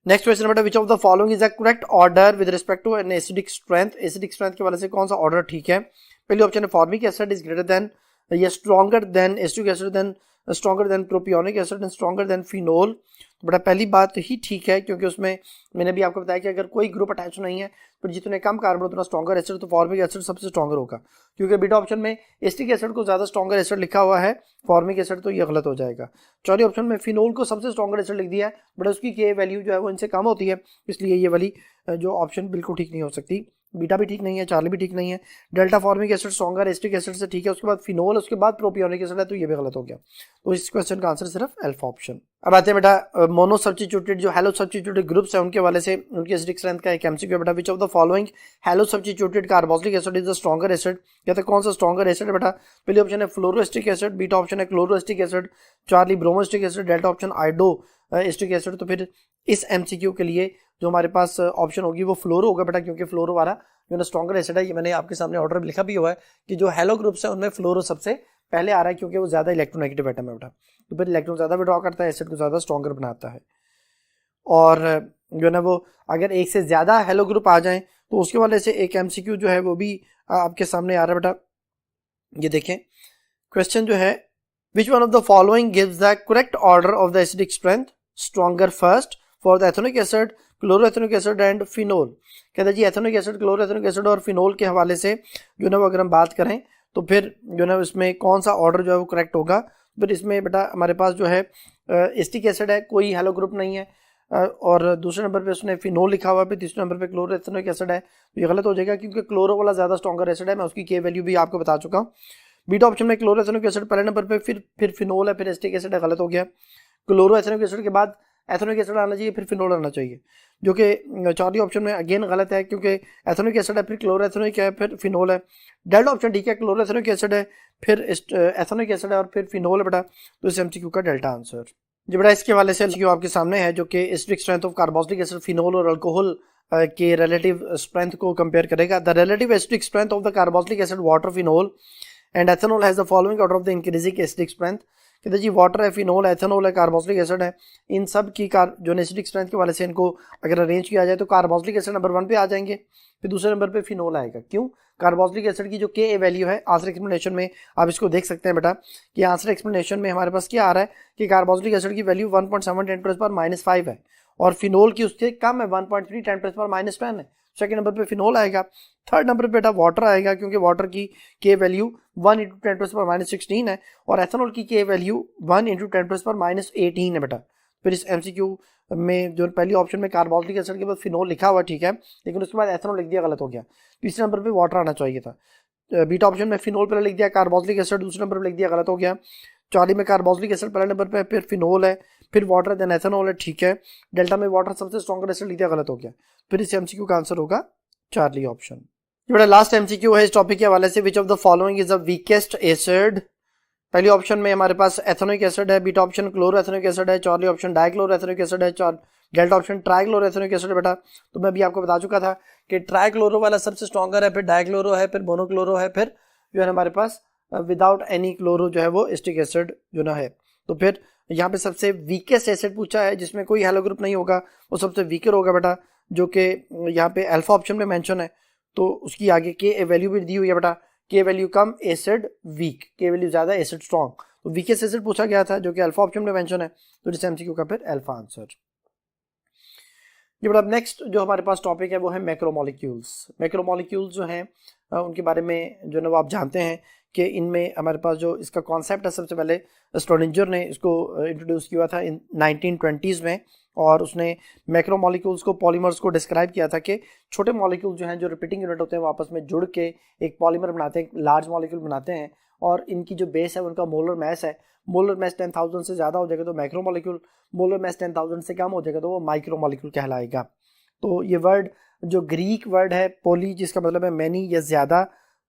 नेक्स्ट क्वेश्चन बेटा which of the following is the correct order with respect to an acidic strength. Acidic strength के वाले से कौन सा ऑर्डर ठीक है। पहली ऑप्शन है formic acid is greater than या stronger than acetic acid, then stronger than propionic acid and stronger than phenol. तो बेटा पहली बात ही ठीक है क्योंकि उसमें मैंने भी आपको बताया कि अगर कोई ग्रुप अटैच नहीं है तो जितने कम कार्बन उतना स्ट्रॉन्गर एसिड, तो फॉर्मिक एसिड सबसे स्ट्रॉन्गर होगा क्योंकि बीटा ऑप्शन में एसिटिक एसिड को ज्यादा स्ट्रॉन्गर एसिड लिखा हुआ है, फॉर्मिक एसिड, तो ये गलत हो जाएगा। चौथे ऑप्शन में फिनोल को सबसे स्ट्रॉन्गर एसिड लिख दिया है बट उसकी के वैल्यू जो है वो इनसे कम होती है, इसलिए ये वाली जो ऑप्शन बिल्कुल ठीक नहीं हो सकती। बीटा भी ठीक नहीं है, चार्ली भी ठीक नहीं है। Delta formic acid stronger acetic acid से ठीक है, उसके बाद फिनोल, उसके बाद प्रोपियोनिक एसिड है, तो ये भी गलत हो गया। तो इस क्वेश्चन का आंसर सिर्फ अल्फा ऑप्शन। अब आते हैं बेटा मोनो सब्स्टिट्यूटेड जो हेलो सब्स्टिट्यूटेड ग्रुप्स है उनके वाले से, उनकी एसिडिक स्ट्रेंथ का एक एमसीक्यू है बेटा। Which of the following hello substituted carboxylic acid is the stronger acid. कहते कौन सा स्ट्रॉन्गर एसिड है बेटा। पहली ऑप्शन है फ्लोरोएस्टिक एसिड, बीटा ऑप्शन है chloroacetic acid, Charlie bromoacetic acid, delta option iodoacetic acid. तो फिर इस एमसीक्यू के लिए जो हमारे पास ऑप्शन होगी वो फ्लोरो होगा बेटा, क्योंकि फ्लोरो वाला जो ना स्ट्रॉन्गर एसिड है। ये मैंने आपके सामने ऑर्डर लिखा भी हुआ है कि जो हेलो ग्रुप्स है उनमें फ्लोरो सबसे पहले आ रहा है क्योंकि वो ज्यादा इलेक्ट्रोनेगेटिव एटम है बेटा। तो फिर इलेक्ट्रॉन ज्यादा विड्रॉ करता है, एसिड को ज्यादा स्ट्रॉन्गर बनाता है। और जो ना वो अगर एक से ज्यादा हेलो ग्रुप आ जाए तो उसके वाले से एक एमसीक्यू जो है वो भी आपके सामने आ रहा है बेटा। ये देखें क्वेश्चन जो है which one of the following gives the correct order of the acidic strength stronger first for the ethanoic acid, chloroethanoic acid and phenol. कहते हैं जी एथेनोइक एसिड, क्लोरोएथेनोइक एसिड और फिनोल के हवाले से जो ना वो अगर हम बात करें तो फिर जो ना इसमें कौन सा ऑर्डर जो है वो करेक्ट होगा। फिर इसमें बेटा हमारे पास जो है एसिटिक एसिड है, कोई हेलो ग्रुप नहीं है, और दूसरे नंबर पे उसने फिनोल लिखा हुआ है, फिर तीसरे नंबर पे क्लोरोएथेनोइक एसिड है। तो ये गलत हो जाएगा क्योंकि क्लोरो वाला ज्यादा स्ट्रॉन्गर एसिड है, मैं उसकी के वैल्यू भी आपको बता चुका हूँ। बीटा ऑप्शन में क्लोरोएथेनोइक एसिड पहले नंबर पे, फिर फिनोल है, फिर एसिटिक एसिड है, गलत हो गया। क्लोरोएथेनोइक एसिड के बाद एथेनोइक एसिड आना चाहिए, फिर फिनोल आना चाहिए, जो कि चौथी ऑप्शन में अगेन गलत है क्योंकि एथेनोइक एसिड है, फिर क्लोरोएथेनोइक है, फिर फिनोल है। डेल्टा ऑप्शन ठीक है, क्लोरोएथेनोइक एसिड है, फिर एथेनोइक एसिड है और फिर फिनोल है बेटा। तो इस एमसीक्यू का डेल्टा आंसर जी बेटा इसके वाले से एमसीक्यू आपके सामने है जो कि acidic strength of carboxylic acid, phenol और अल्कोहल के रिलेटिव स्ट्रेंथ को कंपेयर करेगा। The relative acidic strength of the carboxylic acid water, phenol and ethanol has the following order of the increasing acidic strength. कहते जी वाटर है, फिनोल है, एथेनॉल है, कार्बोक्सिलिक एसिड है, इन सब की जो एसिडिक स्ट्रेंथ के वाले से इनको अगर अरेंज किया जाए तो कार्बोक्सिलिक एसिड नंबर 1 पे आ जाएंगे, फिर दूसरे नंबर पे फिनोल आएगा। क्यों? कार्बोक्सिलिक एसिड की जो के वैल्यू है आंसर एक्सप्लेनेशन में आप इसको देख सकते हैं बेटा कि आंसर एक्सप्लेनेशन में हमारे पास क्या आ रहा है कि कार्बोक्सिलिक एसिड की वैल्यू 1.7 10⁻⁵ है और फिनोल की उससे कम है 1.3 10⁻⁻10 है। सेकंड नंबर पे फिनोल आएगा। थर्ड नंबर पे बेटा वाटर आएगा क्योंकि वाटर की के वैल्यू 1 × 10⁻16 है और एथेनॉल की के वैल्यू 1 × 10⁻18 है बेटा। फिर इस एमसीक्यू में जो पहली ऑप्शन में कार्बोक्सिलिक एसिड के बाद फिनोल लिखा हुआ ठीक है, लेकिन उसके बाद एथेनॉल लिख दिया, गलत हो गया। तीसरे नंबर पे वाटर आना चाहिए था। बीटा ऑप्शन में फिनोल पहले लिख दिया, कार्बोक्सिलिक एसिड दूसरे नंबर पर लिख दिया, गलत हो गया। चौड़ी में कार्बोक्सिलिक एसिड पहले नंबर पे, फिर फिनोल है, फिर वाटर, देन एथेनॉल है, ठीक है। डेल्टा में वाटर सबसे स्ट्रॉन्गर एसिड लिख दिया, गलत हो गया। फिर इस एमसीक्यू का आंसर होगा चार्ली ऑप्शन। ये बड़ा लास्ट एमसीक्यू है इस टॉपिक के हवाले से, विच of the following is the weakest acid. पहली ऑप्शन में हमारे पास एथेनोइक एसिड है, बीटा ऑप्शन क्लोरोएथेनोइक एसिड है, चौली ऑप्शन डाइक्लोरोएथेनोइक एसिड है, डेल्टा ऑप्शन ट्राइक्लोरोएथेनोइक एसिड है। बेटा तो मैं अभी आपको बता चुका था कि ट्राइक्लोरो वाला सबसे स्ट्रॉन्गर है, फिर डाइक्लोरो है, फिर मोनोक्लोरो है, फिर जो है हमारे पास विदाउट एनी क्लोरो जो है वो एसिटिक एसिड जो ना है। तो फिर यहाँ पे सबसे वीकेस्ट एसिड पूछा है जिसमें कोई हेलो ग्रुप नहीं होगा, वो सबसे वीकर होगा बेटा, जो कि यहाँ पे अल्फा ऑप्शन में मेंशन है। तो उसकी आगे के वैल्यू भी दी हुई है बेटा, के वैल्यू कम एसिड वीक, के वैल्यू ज्यादा एसिड स्ट्रॉन्ग। तो वीकेस्ट एसिड पूछा गया था जो कि अल्फा ऑप्शन में मेंशन है, तो इस एमसीक्यू का फिर अल्फा आंसर। ये बड़ा नेक्स्ट जो हमारे पास टॉपिक है वो है मैक्रोमोलिक्यूल्स। मैक्रोमोलिक्यूल्स जो हैं उनके बारे में जो है वो आप जानते हैं कि इनमें हमारे पास जो इसका कॉन्सेप्ट है, सबसे पहले स्ट्रोडिंजर ने इसको इंट्रोड्यूस किया था इन 1920s में, और उसने मैक्रोमोलिक्यूल्स को, पॉलीमर्स को डिस्क्राइब किया था कि छोटे मॉलिक्यूल जो हैं, जो रिपीटिंग यूनिट होते हैं, वो आपस में जुड़ के एक पॉलीमर बनाते हैं, एक लार्ज मॉलिक्यूल बनाते हैं, और इनकी जो बेस है उनका मोलर मैस है, मोलर मैस 10,000 से ज़्यादा हो जाएगा तो मैक्रोमोलिक्यूल, मोलर मैस 10,000 से कम हो जाएगा तो वो माइक्रोमोलिक्यूल कहलाएगा। तो ये वर्ड जो ग्रीक वर्ड है पॉली, जिसका मतलब है मैनी या ज़्यादा,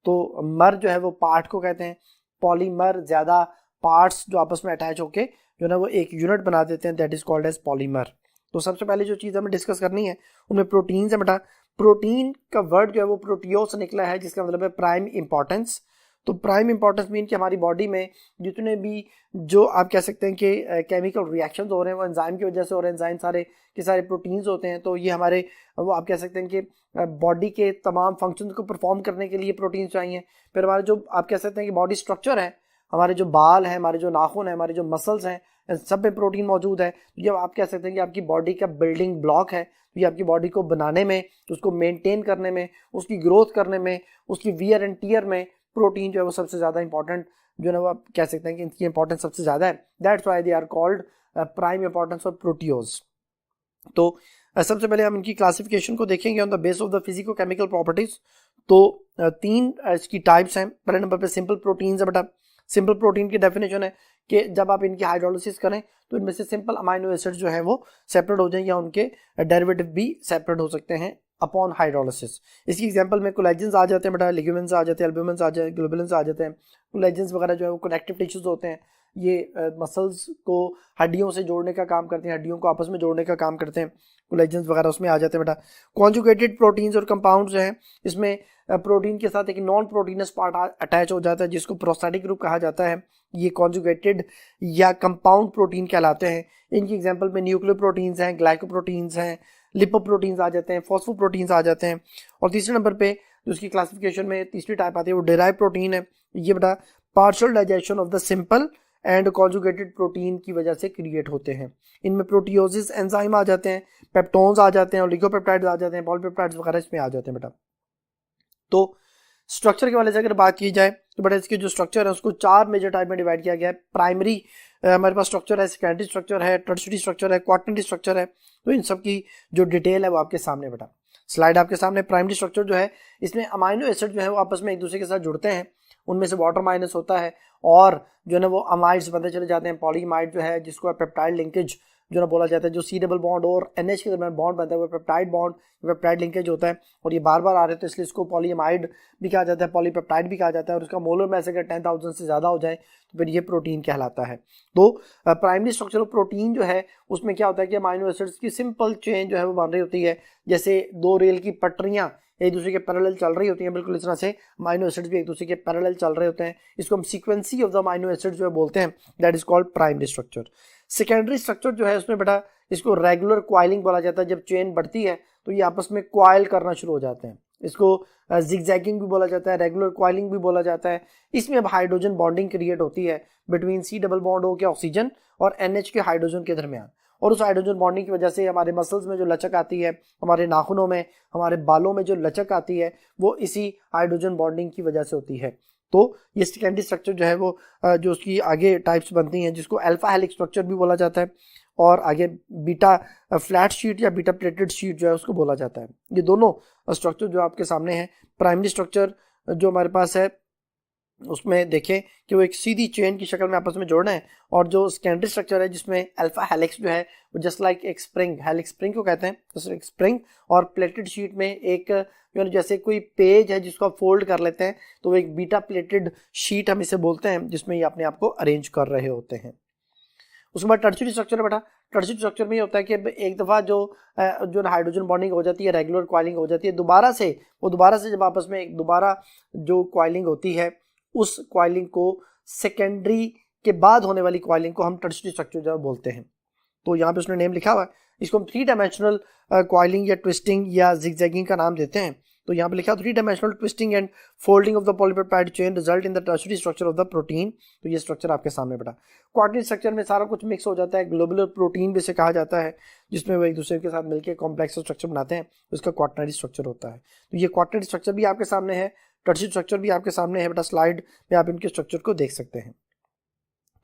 तो मर जो है वो पार्ट को कहते हैं, पॉलीमर ज़्यादा पार्ट्स जो आपस में अटैच होके जो ना वो एक यूनिट बना देते हैं, that is called as polymer. तो सबसे पहले जो चीज़ हमें डिस्कस करनी है उनमें प्रोटीन्स है बेटा। प्रोटीन का वर्ड जो है वो प्रोटियो से निकला है, जिसका मतलब है प्राइम इंपॉर्टेंस। तो प्राइम इंपॉर्टेंस मीन कि हमारी बॉडी में जितने भी जो आप कह सकते हैं कि केमिकल रिएक्शंस हो रहे हैं वो एंजाइम की वजह से हो रहे हैं, एंजाइम सारे के सारे प्रोटीन्स होते हैं। तो ये हमारे वो आप कह सकते हैं कि बॉडी के तमाम फंक्शंस को परफॉर्म करने के लिए प्रोटीन चाहिए। फिर हमारे जो आप कह सकते हैं कि बॉडी स्ट्रक्चर है, हमारे जो बाल हैं, हमारे जो नाखून हैं, हमारे जो मसल्स हैं, सब में प्रोटीन मौजूद है। जब आप कह सकते हैं कि आपकी बॉडी का बिल्डिंग ब्लॉक है, तो ये आपकी बॉडी को बनाने में, उसको मेंटेन करने में, उसकी ग्रोथ करने में, उसकी वियर एंड टियर में प्रोटीन जो है वो सबसे ज़्यादा इंपॉर्टेंट जो है वो आप कह सकते हैं कि इनकी इंपॉर्टेंस सबसे ज़्यादा है। That's why they are called prime importance of proteose. तो सबसे पहले हम इनकी क्लासिफिकेशन को देखेंगे on the base of the physicochemical properties. तो तीन इसकी टाइप्स हैं। पहले नंबर पे सिंपल प्रोटीन्स है बेटा। सिंपल प्रोटीन की डेफिनेशन है कि जब आप इनकी हाइड्रोलिसिस करें तो इनमें से सिंपल अमाइनो एसिड्स जो है वो सेपरेट हो जाएंगे, या उनके डेरिवेटिव भी सेपरेट हो सकते हैं अपॉन हाइड्रोलिसिस। इसकी एग्जांपल में कोलेजन्स आ जाते हैं बेटा, लिग्यूमेंस आ जाते हैं, एल्ब्यूमिन्स आ जाते हैं, ग्लोबुलिन्स आ जाते हैं। कोलेजन्स वगैरह जो है वो कनेक्टिव टिश्यूज होते हैं, ये मसल्स को हड्डियों से जोड़ने का काम करते हैं, हड्डियों को आपस में जोड़ने का काम करते हैं। कोलेजन्स वगैरह उसमें आ जाते हैं बेटा। कॉन्जुगेटेड प्रोटीन्स और कंपाउंड्स जो हैं, इसमें प्रोटीन के साथ एक नॉन प्रोटीनस पार्ट अटैच हो जाता है जिसको प्रोस्टैटिक ग्रुप कहा जाता है। ये कॉन्जुगेटेड या कंपाउंड प्रोटीन कहलाते हैं। इनकी एग्जांपल में न्यूक्लियोप्रोटीन्स हैं, ग्लाइकोप्रोटीन्स हैं, लिपोप्रोटीन्स आ जाते हैं, फॉस्फोप्रोटीन्स आ जाते हैं। और तीसरे नंबर पे जो उसकी क्लासिफिकेशन में तीसरी टाइप आती है वो डेराइव प्रोटीन है। ये बेटा partial digestion of the simple and conjugated protein की वजह से क्रिएट होते हैं। इनमें प्रोटियोसिस एंजाइम आ जाते हैं, पेप्टोन्स आ जाते हैं, ओलिगोपेप्टाइड्स आ जाते हैं, पॉलीपेप्टाइड्स वगैरह इसमें आ जाते हैं बेटा। तो स्ट्रक्चर के वाले से अगर बात की जाए तो बेटा इसके जो स्ट्रक्चर है उसको चार मेजर टाइप में डिवाइड किया गया है। प्राइमरी हमारे पास स्ट्रक्चर है, सेकेंडरी स्ट्रक्चर है, टर्शियरी स्ट्रक्चर है, क्वाटरनरी स्ट्रक्चर है। तो इन सब की जो डिटेल है वो आपके सामने बेटा, स्लाइड आपके सामने। प्राइमरी स्ट्रक्चर जो है इसमें अमाइनो एसिड जो है वो आपस में एक दूसरे के साथ जुड़ते हैं, उनमें से वाटर माइनस होता है और जो है ना वो अमाइड्स बनते चले जाते हैं। पॉलीमाइड जो है जिसको पेप्टाइड लिंकेज जो ना बोला जाता है, जो सी डबल बॉन्ड और NH के दरमियान बॉन्ड बनता है वो पेप्टाइड बॉन्ड, पेप्टाइड लिंकेज होता है। और ये बार बार आ रहे हैं तो इसलिए इसको पॉलीमाइड भी कहा जाता है, पॉलीपेप्टाइड भी कहा जाता है। और उसका मोलर मैस अगर 10,000 से ज़्यादा हो जाए तो फिर ये प्रोटीन कहलाता है। तो प्राइमरी स्ट्रक्चर ऑफ प्रोटीन जो है उसमें क्या होता है कि अमाइनो एसिड्स की सिंपल चेन जो है वो बन रही होती है, जैसे दो रेल की पटरियाँ एक दूसरे के पैरेलल चल रही होती हैं, बिल्कुल इस तरह से अमाइनो एसिड्स भी एक दूसरे के पैरेलल चल रहे होते हैं। इसको हम सीक्वेंसी ऑफ द अमाइनो एसिड्स जो है बोलते हैं, that is called primary structure. Secondary structure जो है उसमें बेटा इसको रेगुलर क्वाइलिंग बोला जाता है। जब चेन बढ़ती है तो ये आपस में क्वाइल करना शुरू हो जाते हैं, इसको जिगजैगिंग भी बोला जाता है, रेगुलर क्वाइलिंग भी बोला जाता है। इसमें अब हाइड्रोजन बॉन्डिंग क्रिएट होती है between C double bond O के ऑक्सीजन और NH के हाइड्रोजन के दरमियान। और उस हाइड्रोजन बॉन्डिंग की वजह से हमारे मसल्स में जो लचक आती है, हमारे नाखूनों में, हमारे बालों में जो लचक आती है वो इसी हाइड्रोजन बॉन्डिंग की वजह से होती है। तो ये सेकेंडरी स्ट्रक्चर जो है वो जो उसकी आगे टाइप्स बनती हैं, जिसको अल्फा हेलिक्स स्ट्रक्चर भी बोला जाता है, और आगे बीटा फ्लैट शीट या बीटा प्लेटेड शीट जो है उसको बोला जाता है। ये दोनों स्ट्रक्चर जो आपके सामने हैं, प्राइमरी स्ट्रक्चर जो हमारे पास है उसमें देखें कि वो एक सीधी चेन की शक्ल में आपस में जोड़ना है, और जो सेकेंडरी स्ट्रक्चर है जिसमें अल्फा हेलिक्स जो है वो जस्ट लाइक एक स्प्रिंग, हेलिक्स स्प्रिंग को कहते हैं, तो एक स्प्रिंग और प्लेटेड शीट में एक जैसे कोई पेज है जिसको आप फोल्ड कर लेते हैं, तो वो एक बीटा प्लेटेड शीट हम इसे बोलते हैं, जिसमें ये अपने आप को अरेंज कर रहे होते हैं। उसके बाद टर्शियरी स्ट्रक्चर है बेटा। टर्शियरी स्ट्रक्चर में ये होता है कि एक दफ़ा जो हाइड्रोजन बॉन्डिंग हो जाती है, रेगुलर कॉइलिंग हो जाती है, दोबारा से जब आपस में दोबारा जो कॉइलिंग होती है, उस कॉइलिंग को सेकेंडरी के बाद होने वाली कॉइलिंग को हम टर्शियरी स्ट्रक्चर जो बोलते हैं। तो यहाँ पे उसने नेम लिखा हुआ है, इसको हम 3 डायमेंशनल कॉइलिंग या ट्विस्टिंग या जिगजैगिंग का नाम देते हैं। तो यहाँ पे लिखा 3 dimensional twisting and folding of the polypeptide chain result in the tertiary structure of the protein. तो ये स्ट्रक्चर आपके सामने बेटा। क्वार्टरनरी स्ट्रक्चर में सारा कुछ मिक्स हो जाता है, ग्लोबुलर प्रोटीन भी इसे कहा जाता है, जिसमें वो एक दूसरे के साथ मिलकर कॉम्प्लेक्स स्ट्रक्चर बनाते हैं, उसका क्वार्टरनरी स्ट्रक्चर होता है। तो ये क्वार्टरनरी स्ट्रक्चर भी आपके सामने है, टर्शियरी स्ट्रक्चर भी आपके सामने है बेटा। स्लाइड में आप इनके स्ट्रक्चर को देख सकते हैं।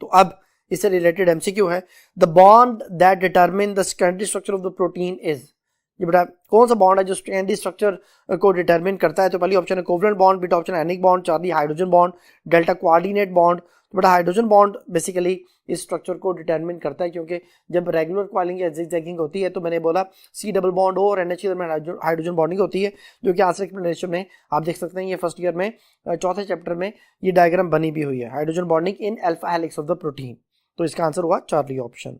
तो अब इससे रिलेटेड एमसीक्यू है, the bond that determine the secondary structure of the protein is. ये बेटा कौन सा बॉन्ड है जो सेकेंडरी स्ट्रक्चर को डिटरमिन करता है? तो पहली ऑप्शन है covalent bond, beta option ionic bond, Charlie hydrogen bond, delta coordinate bond. तो बेटा हाइड्रोजन बॉन्ड बेसिकली इस स्ट्रक्चर को डिटरमिन करता है, क्योंकि जब रेगुलर कॉइलिंग या जिगजैगिंग होती है तो मैंने बोला C डबल बॉन्ड O और NH में हाइड्रोजन बॉन्डिंग होती है, जो कि आंसर एक्सप्लेनेशन में आप देख सकते हैं। ये फर्स्ट ईयर में चौथे चैप्टर में ये डायग्राम बनी भी हुई है, hydrogen bonding in alpha helix of the protein. तो इसका आंसर हुआ चार्ली ऑप्शन।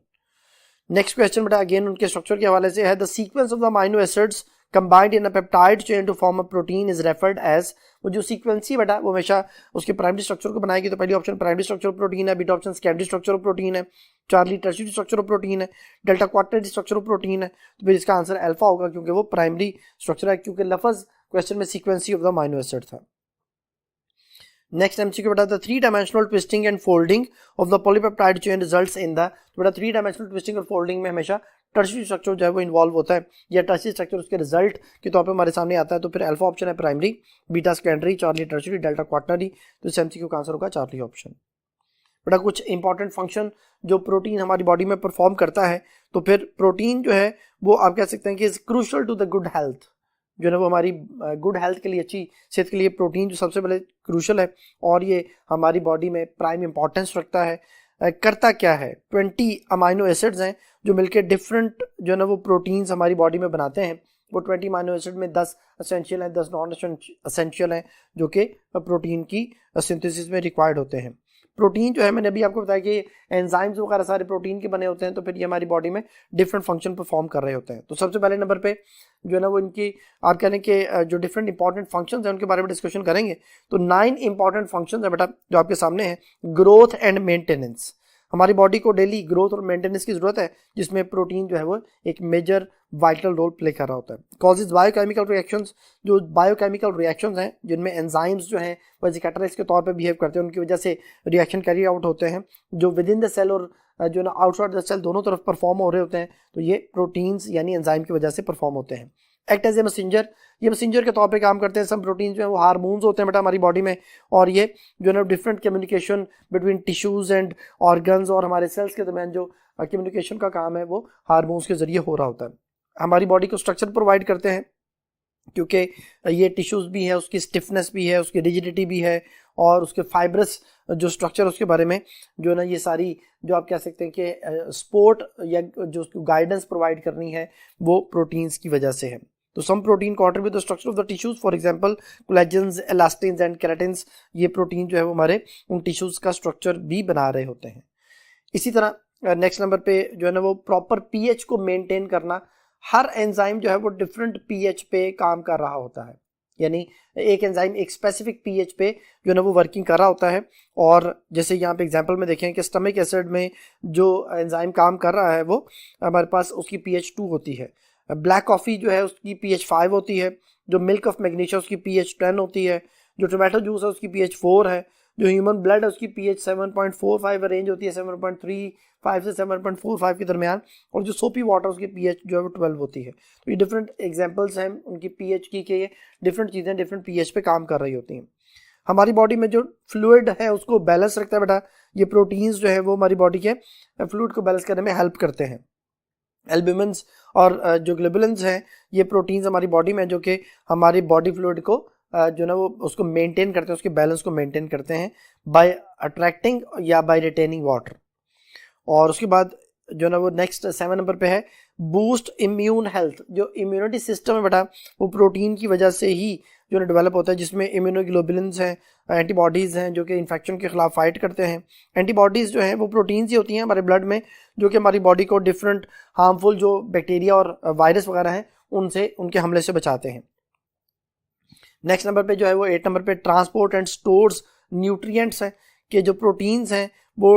नेक्स्ट क्वेश्चन बेटा अगेन उनके स्ट्रक्चर के हवाले से है, the sequence of the amino acids combined in a peptide chain to form a protein is referred as. वो जो सीक्वेंस ही बेटा वो हमेशा उसके प्राइमरी स्ट्रक्चर को बनाएगी। तो पहली option primary structure of protein है, beta option secondary structure of protein है, Charlie tertiary structure of protein है, delta quaternary structure of protein है। तो फिर इसका आंसर अल्फा होगा, क्योंकि वो प्राइमरी स्ट्रक्चर है, क्योंकि लफ्ज क्वेश्चन में sequence of the amino acid था। नेक्स्ट एमसीक्यू बेटा, the 3 dimensional twisting and folding of the polypeptide chain results in the. तो बेटा 3 डायमेंशनल ट्विस्टिंग और फोल्डिंग में हमेशा टर्शियरी स्ट्रक्चर जो है वो इन्वॉल्व होता है, या टर्शियरी स्ट्रक्चर उसके रिजल्ट के तौर पे हमारे सामने आता है। तो फिर अल्फा ऑप्शन है primary, beta secondary, Charlie tertiary, delta quaternary. तो इस एमसीक्यू का आंसर होगा चार्ली ऑप्शन। बेटा कुछ इंपॉर्टेंट फंक्शन जो प्रोटीन हमारी बॉडी में परफॉर्म करता है, तो फिर प्रोटीन जो है वो आप कह सकते हैं कि is crucial to the good health, जो है वो हमारी गुड हेल्थ के लिए, अच्छी सेहत के लिए प्रोटीन जो सबसे पहले क्रूशल है, और ये हमारी बॉडी में प्राइम इंपॉर्टेंस रखता है। करता क्या है, 20 अमाइनो एसिड्स हैं जो मिलकर डिफरेंट जो है ना वो प्रोटीन्स हमारी बॉडी में बनाते हैं। वो 20 अमाइनो एसिड में 10 असेंशियल हैं, 10 नॉन असेंशियल हैं, जो कि प्रोटीन की सिंथेसिस में रिक्वायर्ड होते हैं। प्रोटीन जो है मैंने अभी आपको बताया कि एंजाइम्स वगैरह सारे प्रोटीन के बने होते हैं, तो फिर ये हमारी बॉडी में डिफरेंट फंक्शन परफॉर्म कर रहे होते हैं। तो सबसे पहले नंबर पे जो है ना वो इनकी आप कह लें कि जो डिफरेंट इंपॉर्टेंट फंक्शंस हैं उनके बारे में डिस्कशन करेंगे। तो 9 इंपॉर्टेंट फंक्शंस है बेटा जो आपके सामने हैं। ग्रोथ एंड मेंटेनेंस, हमारी बॉडी को डेली ग्रोथ और मेंटेनेंस की जरूरत है, जिसमें प्रोटीन जो है वो एक मेजर वाइटल रोल प्ले कर रहा होता है। कॉजेज बायोकेमिकल रिएक्शंस, जो बायोकेमिकल रिएक्शंस हैं जिनमें एंजाइम्स जो हैं वो एज कैटलिस्ट के तौर पे बिहेव करते हैं, उनकी वजह से रिएक्शन कैरी आउट होते हैं, जो विद इन द सेल और जो ना आउटसाइड द सेल दोनों तरफ परफॉर्म हो रहे होते हैं। तो ये प्रोटीन्स यानी एंजाइम की वजह से परफॉर्म होते हैं। एक्ट एज ए मैसेंजर, ये मैसेंजर के तौर पे काम करते हैं। सब प्रोटीन जो है वो हार्मोन्स होते हैं बेटा हमारी बॉडी में, और ये जो है ना different communication between tissues and organs और हमारे सेल्स के दरमियान जो कम्युनिकेशन का काम है वो हार्मोन्स के जरिए हो रहा होता है। हमारी बॉडी को स्ट्रक्चर प्रोवाइड करते हैं, क्योंकि ये टिश्यूज भी है, उसकी स्टिफनेस भी है, उसकी रिजिडिटी भी है, और उसके फाइब्रस जो स्ट्रक्चर उसके बारे में जो है ना ये सारी जो आप कह सकते हैं कि सपोर्ट या जो उसको गाइडेंस प्रोवाइड करनी है वो प्रोटीन्स की वजह से है। तो some protein contribute the structure of the tissues, for example collagens, elastins and keratins. ये प्रोटीन जो है वो हमारे उन टिश्यूज का स्ट्रक्चर भी बना रहे होते हैं। इसी तरह नेक्स्ट नंबर पे जो है ना वो प्रॉपर पीएच को मेंटेन करना। हर एंजाइम जो है वो डिफरेंट पीएच पे काम कर रहा होता है, यानी एक एंजाइम एक स्पेसिफिक पीएच पे जो है ना वो वर्किंग कर रहा होता है। और जैसे यहाँ पे एग्जांपल में देखें कि स्टमक एसिड में जो एंजाइम काम कर रहा है वो हमारे पास उसकी pH 2 होती है। ब्लैक कॉफ़ी जो है उसकी pH 5 होती है। जो मिल्क ऑफ मैग्नीशिया उसकी pH 10 होती है। जो टोमेटो जूस है उसकी pH 4 है। जो ह्यूमन ब्लड है उसकी pH 7.45 रेंज होती है, 7.35 से 7.45 के दरमियान। और जो सोपी वाटर उसकी pH जो है वो 12 होती है। तो ये डिफरेंट एग्जांपल्स हैं उनकी pH की, कि ये डिफरेंट चीज़ें डिफरेंट pH पे काम कर रही होती हैं। हमारी बॉडी में जो फ्लूइड है उसको बैलेंस रखता है बेटा ये प्रोटीन्स जो है वो हमारी बॉडी के फ्लूइड को बैलेंस करने में हेल्प करते हैं। एल्ब्यूमिन्स और जो ग्लोबुलिन्स हैं ये प्रोटीन्स हमारी बॉडी में जो कि हमारी बॉडी फ्लूइड को जो ना वो उसको मेंटेन करते हैं, उसके बैलेंस को मेंटेन करते हैं बाय अट्रैक्टिंग या बाय रिटेनिंग वाटर। और उसके बाद जो ना वो नेक्स्ट 7 नंबर पे है बूस्ट इम्यून हेल्थ। जो इम्यूनिटी सिस्टम है बेटा वो प्रोटीन की वजह से ही जो है डेवलप होता है, जिसमें इम्यूनोग्लोबुलिन्स हैं, एंटीबॉडीज़ हैं जो कि इन्फेक्शन के खिलाफ फाइट करते हैं। एंटीबॉडीज़ जो हैं वो प्रोटीन्स ही होती हैं हमारे ब्लड में, जो कि हमारी बॉडी को डिफरेंट हार्मफुल जो बैक्टीरिया और वायरस वगैरह हैं उनसे, उनके हमले से बचाते हैं। नेक्स्ट नंबर पे जो है वो 8 नंबर पे ट्रांसपोर्ट एंड स्टोर्स न्यूट्रिएंट्स हैं, कि जो प्रोटीन्स हैं वो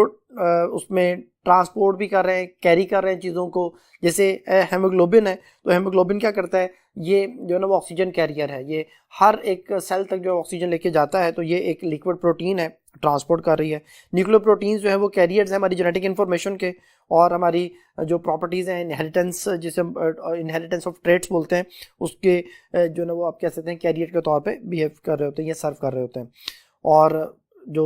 उसमें ट्रांसपोर्ट भी कर रहे हैं, कैरी कर रहे हैं चीज़ों को। जैसे हेमोग्लोबिन है, तो हेमोग्लोबिन क्या करता है, ये जो है ना वो ऑक्सीजन कैरियर है, ये हर एक सेल तक जो ऑक्सीजन लेके जाता है, तो ये एक लिक्विड प्रोटीन है, ट्रांसपोर्ट कर रही है। न्यूक्लियर प्रोटीन्स जो है वो कैरियर्स हैं हमारी जेनेटिक इन्फॉर्मेशन के, और हमारी जो प्रॉपर्टीज़ हैं इनहेरिटेंस, जिसे इनहेरिटेंस ऑफ ट्रेट्स बोलते हैं, उसके जो ना वो आप कह सकते हैं कैरियर के तौर पे बिहेव कर रहे होते हैं या सर्व कर रहे होते हैं। और जो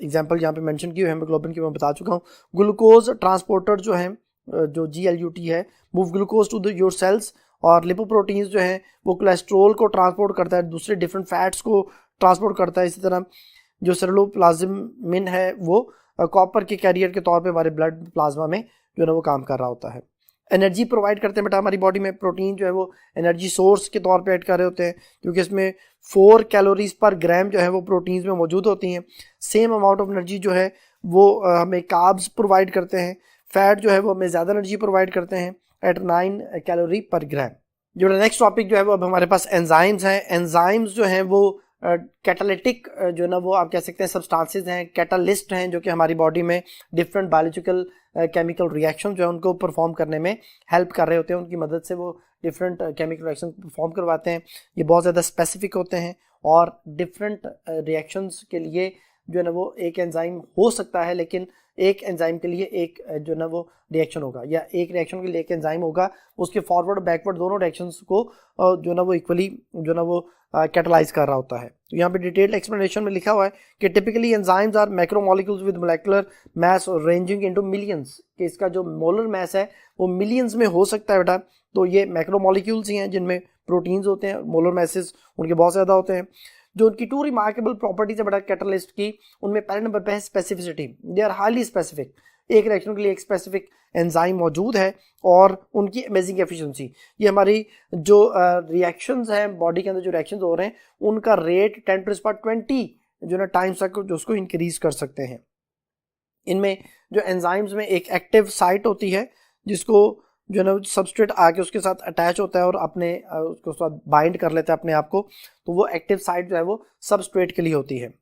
एग्जांपल यहाँ पे मेंशन की हेमोग्लोबिन की मैं बता चुका हूँ। ग्लूकोज ट्रांसपोर्टर जो हैं, जो GLUT है, move glucose to your cells. और लिपोप्रोटीन्स जो हैं वो कोलेस्ट्रोल को ट्रांसपोर्ट करता है, दूसरे डिफरेंट फैट्स को ट्रांसपोर्ट करता है। इसी तरह जो सेलुलोप्लाज्मिन है वो कॉपर के कैरियर के तौर पे हमारे ब्लड प्लाज्मा में जो है ना वो काम कर रहा होता है। एनर्जी प्रोवाइड करते हैं बेटा हमारी बॉडी में। प्रोटीन जो है वो एनर्जी सोर्स के तौर पे ऐड कर रहे होते हैं, क्योंकि इसमें 4 कैलोरीज पर ग्राम जो है वो प्रोटीन्स में मौजूद होती हैं। सेम अमाउंट ऑफ एनर्जी जो है वो हमें कार्ब्स प्रोवाइड करते हैं। फैट जो है वो हमें ज़्यादा एनर्जी प्रोवाइड करते हैं एट 9 कैलोरी पर ग्राम। जो नेक्स्ट टॉपिक जो है वो अब हमारे पास एंजाइम्स हैं। एंजाइम्स जो हैं वो कैटालिटिक जो ना वो आप कह सकते हैं सब्सटेंसेस हैं, कैटालिस्ट हैं, जो कि हमारी बॉडी में डिफरेंट बायोलॉजिकल केमिकल रिएक्शन जो है उनको परफॉर्म करने में हेल्प कर रहे होते हैं। उनकी मदद से वो डिफरेंट केमिकल रिएक्शन परफॉर्म करवाते हैं। ये बहुत ज़्यादा स्पेसिफिक होते हैं और डिफरेंट रिएक्शंस के लिए जो है ना वो एक एंजाइम हो सकता है, लेकिन एक एंजाइम के लिए एक जो ना वो रिएक्शन होगा, या एक रिएक्शन के लिए एक एंजाइम होगा, उसके फॉरवर्ड बैकवर्ड दोनों रिएक्शंस को जो ना वो इक्वली जो ना वो कैटलाइज कर रहा होता है। तो यहाँ पे डिटेल्ड एक्सप्लेनेशन में लिखा हुआ है कि typically enzymes are macromolecules with molecular mass ranging into millions, कि इसका जो मोलर मास है वो मिलियंस में हो सकता है बेटा। तो ये मैक्रोमोलिक्यूल्स ही हैं जिनमें प्रोटीन्स होते हैं, मोलर मासेस उनके बहुत ज़्यादा होते हैं। जो उनकी 2 रिमार्केबल प्रॉपर्टीज है बेटा कैटलिस्ट की, उनमें पहले नंबर पे है specificity. They are highly specific, एक रिएक्शन के लिए एक स्पेसिफिक एंजाइम मौजूद है, और उनकी अमेजिंग एफिशिएंसी। ये हमारी जो रिएक्शंस हैं बॉडी के अंदर, जो रिएक्शंस हो रहे हैं उनका रेट 10⁻20 जो ना टाइम्स तक जो उसको इंक्रीज कर सकते हैं। इनमें जो एंजाइम्स में एक एक्टिव साइट होती है जिसको जो ना सबस्ट्रेट आके उसके साथ अटैच होता है और अपने उसको साथ बाइंड कर लेता है अपने आप को, तो वो एक्टिव साइट जो है वो सबस्ट्रेट के लिए होती है।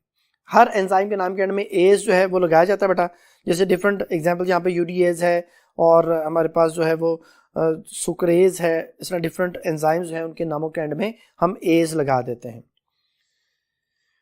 हर एंजाइम के नाम के एंड में एज जो है वो लगाया जाता है बेटा। जैसे डिफरेंट एग्जांपल यहाँ पे यूडीएज है, और हमारे पास जो है वो सुक्रेज है। इस तरह डिफरेंट एंजाइम्स जो है उनके नामों के एंड में हम एज लगा देते हैं।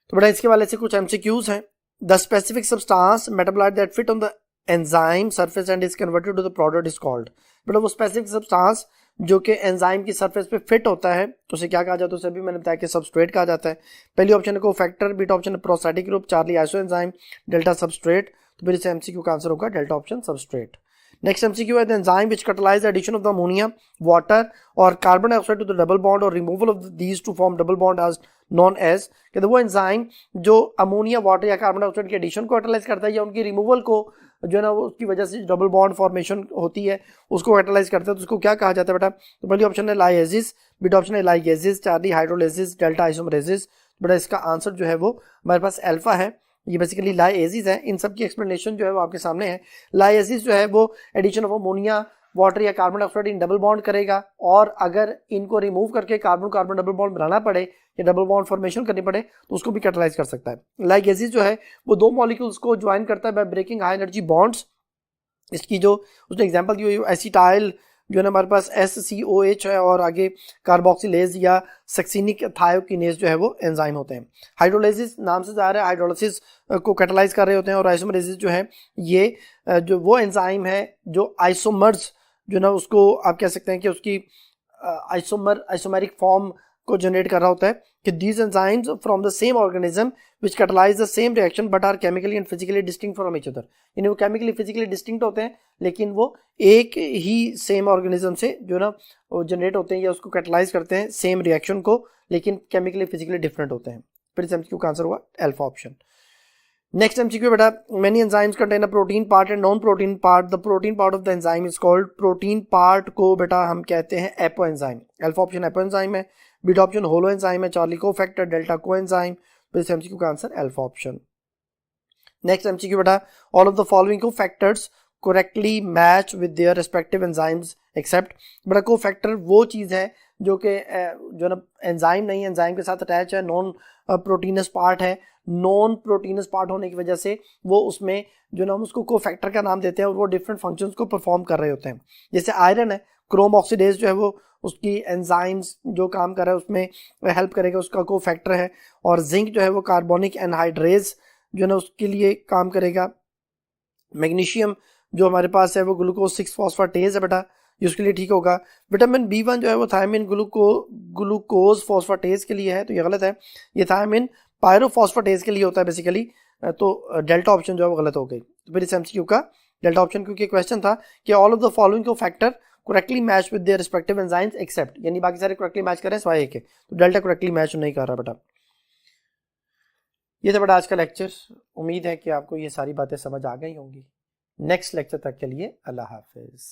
तो बेटा इसके वाले से कुछ एमसीक्यूज हैं। The specific substance metabolite that fit on the enzyme surface and is converted to the product is called. बेटा वो स्पेसिफिक सब्सटेंस जो कि एंजाइम की सरफेस पे फिट होता है तो उसे क्या कहा जाता है, उसे भी मैंने बताया कि सबस्ट्रेट कहा जाता है। पहली ऑप्शन है कोफैक्टर, बीटा ऑप्शन है prosthetic group, Charlie isoenzyme, delta substrate. तो फिर इसे एमसीक्यू का आंसर होगा delta option substrate. Next MCQ है the enzyme which catalyse the addition of the ammonia, water और carbon dioxide to the double bond और removal of these to form double bond as known as. कि वो एंजाइम जो अमोनिया, वाटर या कार्बन डाइऑक्साइड के एडिशन को कैटलाइज करता है या उनकी रिमूवल को जो है ना वो उसकी वजह से डबल बॉन्ड फॉर्मेशन होती है उसको कैटलाइज करता है, तो उसको क्या कहा जाता है बेटा। तो पहली ऑप्शन है लाइएसिस, बीटा ऑप्शन है लाइगेसिस, चार्ली हाइड्रोलिसिस, डेल्टा आइसोमरेसिस। बेटा इसका आंसर जो है वो हमारे पास अल्फा है। ये बेसिकली लाइएसिस है। इन सब की एक्सप्लेनेशन जो है वो आपके सामने है। लाइएसिस जो है वो एडिशन ऑफ अमोनिया, वाटर या carbon dioxide in double bond करेगा, और अगर इनको रिमूव करके कार्बन कार्बन डबल बॉन्ड बनाना पड़े या डबल बॉन्ड फॉर्मेशन करनी पड़े तो उसको भी कैटलाइज कर सकता है। लाइगेसिस जो है वो 2 मॉलिक्यूल्स को ज्वाइन करता है by breaking high energy bonds. इसकी जो उसने एग्जांपल दी हुई एसिटाइल जो है ना हमारे पास SCOH है, और आगे कार्बोक्सिलेज या सक्सिनिक थायोकिनेज जो है वो एंजाइम होते हैं। हाइड्रोलाइसिस नाम से जा रहा है, हाइड्रोलाइसिस को कैटलाइज कर रहे होते हैं। और आइसोमरेसिस जो है ये जो वो एंजाइम है जो आइसोमर्स जो ना उसको आप कह सकते हैं कि उसकी आइसोमेरिक फॉर्म को जनरेट कर रहा होता है कि these enzymes from the same organism which catalyze the same reaction but are chemically and physically distinct from each other, यानी वो chemically physically distinct होते हैं लेकिन वो एक ही सेम ऑर्गेनिज्म से जो ना वो जनरेट होते हैं या उसको कैटलाइज करते हैं सेम रिएक्शन को, लेकिन केमिकली फिजिकली डिफरेंट होते हैं। फिर इस एमसीक्यू का आंसर हुआ अल्फा ऑप्शन। नेक्स्ट एमसीक्यू बेटा, many enzymes contain a protein part and non protein part, the protein part of the enzyme is called, protein part को बेटा हम कहते हैं apo enzyme. Alpha option apo enzyme है, बीटा ऑप्शन होलो एंजाइम है, चार्ली को फैक्टर, डेल्टा को एंजाइम। तो इस एमसीक्यू का answer alpha option. Next MCQ बेटा, ऑल ऑफ द फॉलोइंग को factors correctly match with their respective enzymes except, बेटा को फैक्टर वो चीज़ है जो कि जो ना एंजाइम नहीं है, एंजाइम के साथ अटैच है, नॉन प्रोटीनस पार्ट है, नॉन प्रोटीनस पार्ट होने की वजह से वो उसमें जो ना हम उसको कोफैक्टर का नाम देते हैं और वो डिफरेंट फंक्शंस को परफॉर्म कर रहे होते हैं। जैसे आयरन है, क्रोम ऑक्सीडेज जो है वो उसकी एंजाइम्स जो काम कर रहा है उसमें हेल्प करेगा, उसका कोफैक्टर है। और जिंक जो है वो कार्बोनिक एनहाइड्रेज जो है ना उसके लिए काम करेगा। मैग्नीशियम जो हमारे पास है वो ग्लूकोज 6 फॉस्फेटेज है बेटा, ये उसके लिए ठीक होगा। विटामिन B1 जो है वो थायमिन ग्लूकोज फॉस्फेटेज के लिए है, तो ये गलत है, ये थायमिन पायरोफॉस्फेटेज के लिए होता है बेसिकली, तो डेल्टा ऑप्शन जो है वो गलत हो गई। तो फिर इस एमसीक्यू का डेल्टा ऑप्शन, क्योंकि क्वेश्चन था कि all of the following cofactor correctly match with their respective enzymes except, यानी बाकी सारे करेक्टली मैच कर रहे हैं सिवाय एक है, तो डेल्टा करेक्टली मैच नहीं कर रहा बेटा। ये था बेटा आज का लेक्चर, उम्मीद है कि आपको ये सारी बातें समझ आ गई होंगी। नेक्स्ट लेक्चर तक के लिए अल्लाह हाफिज।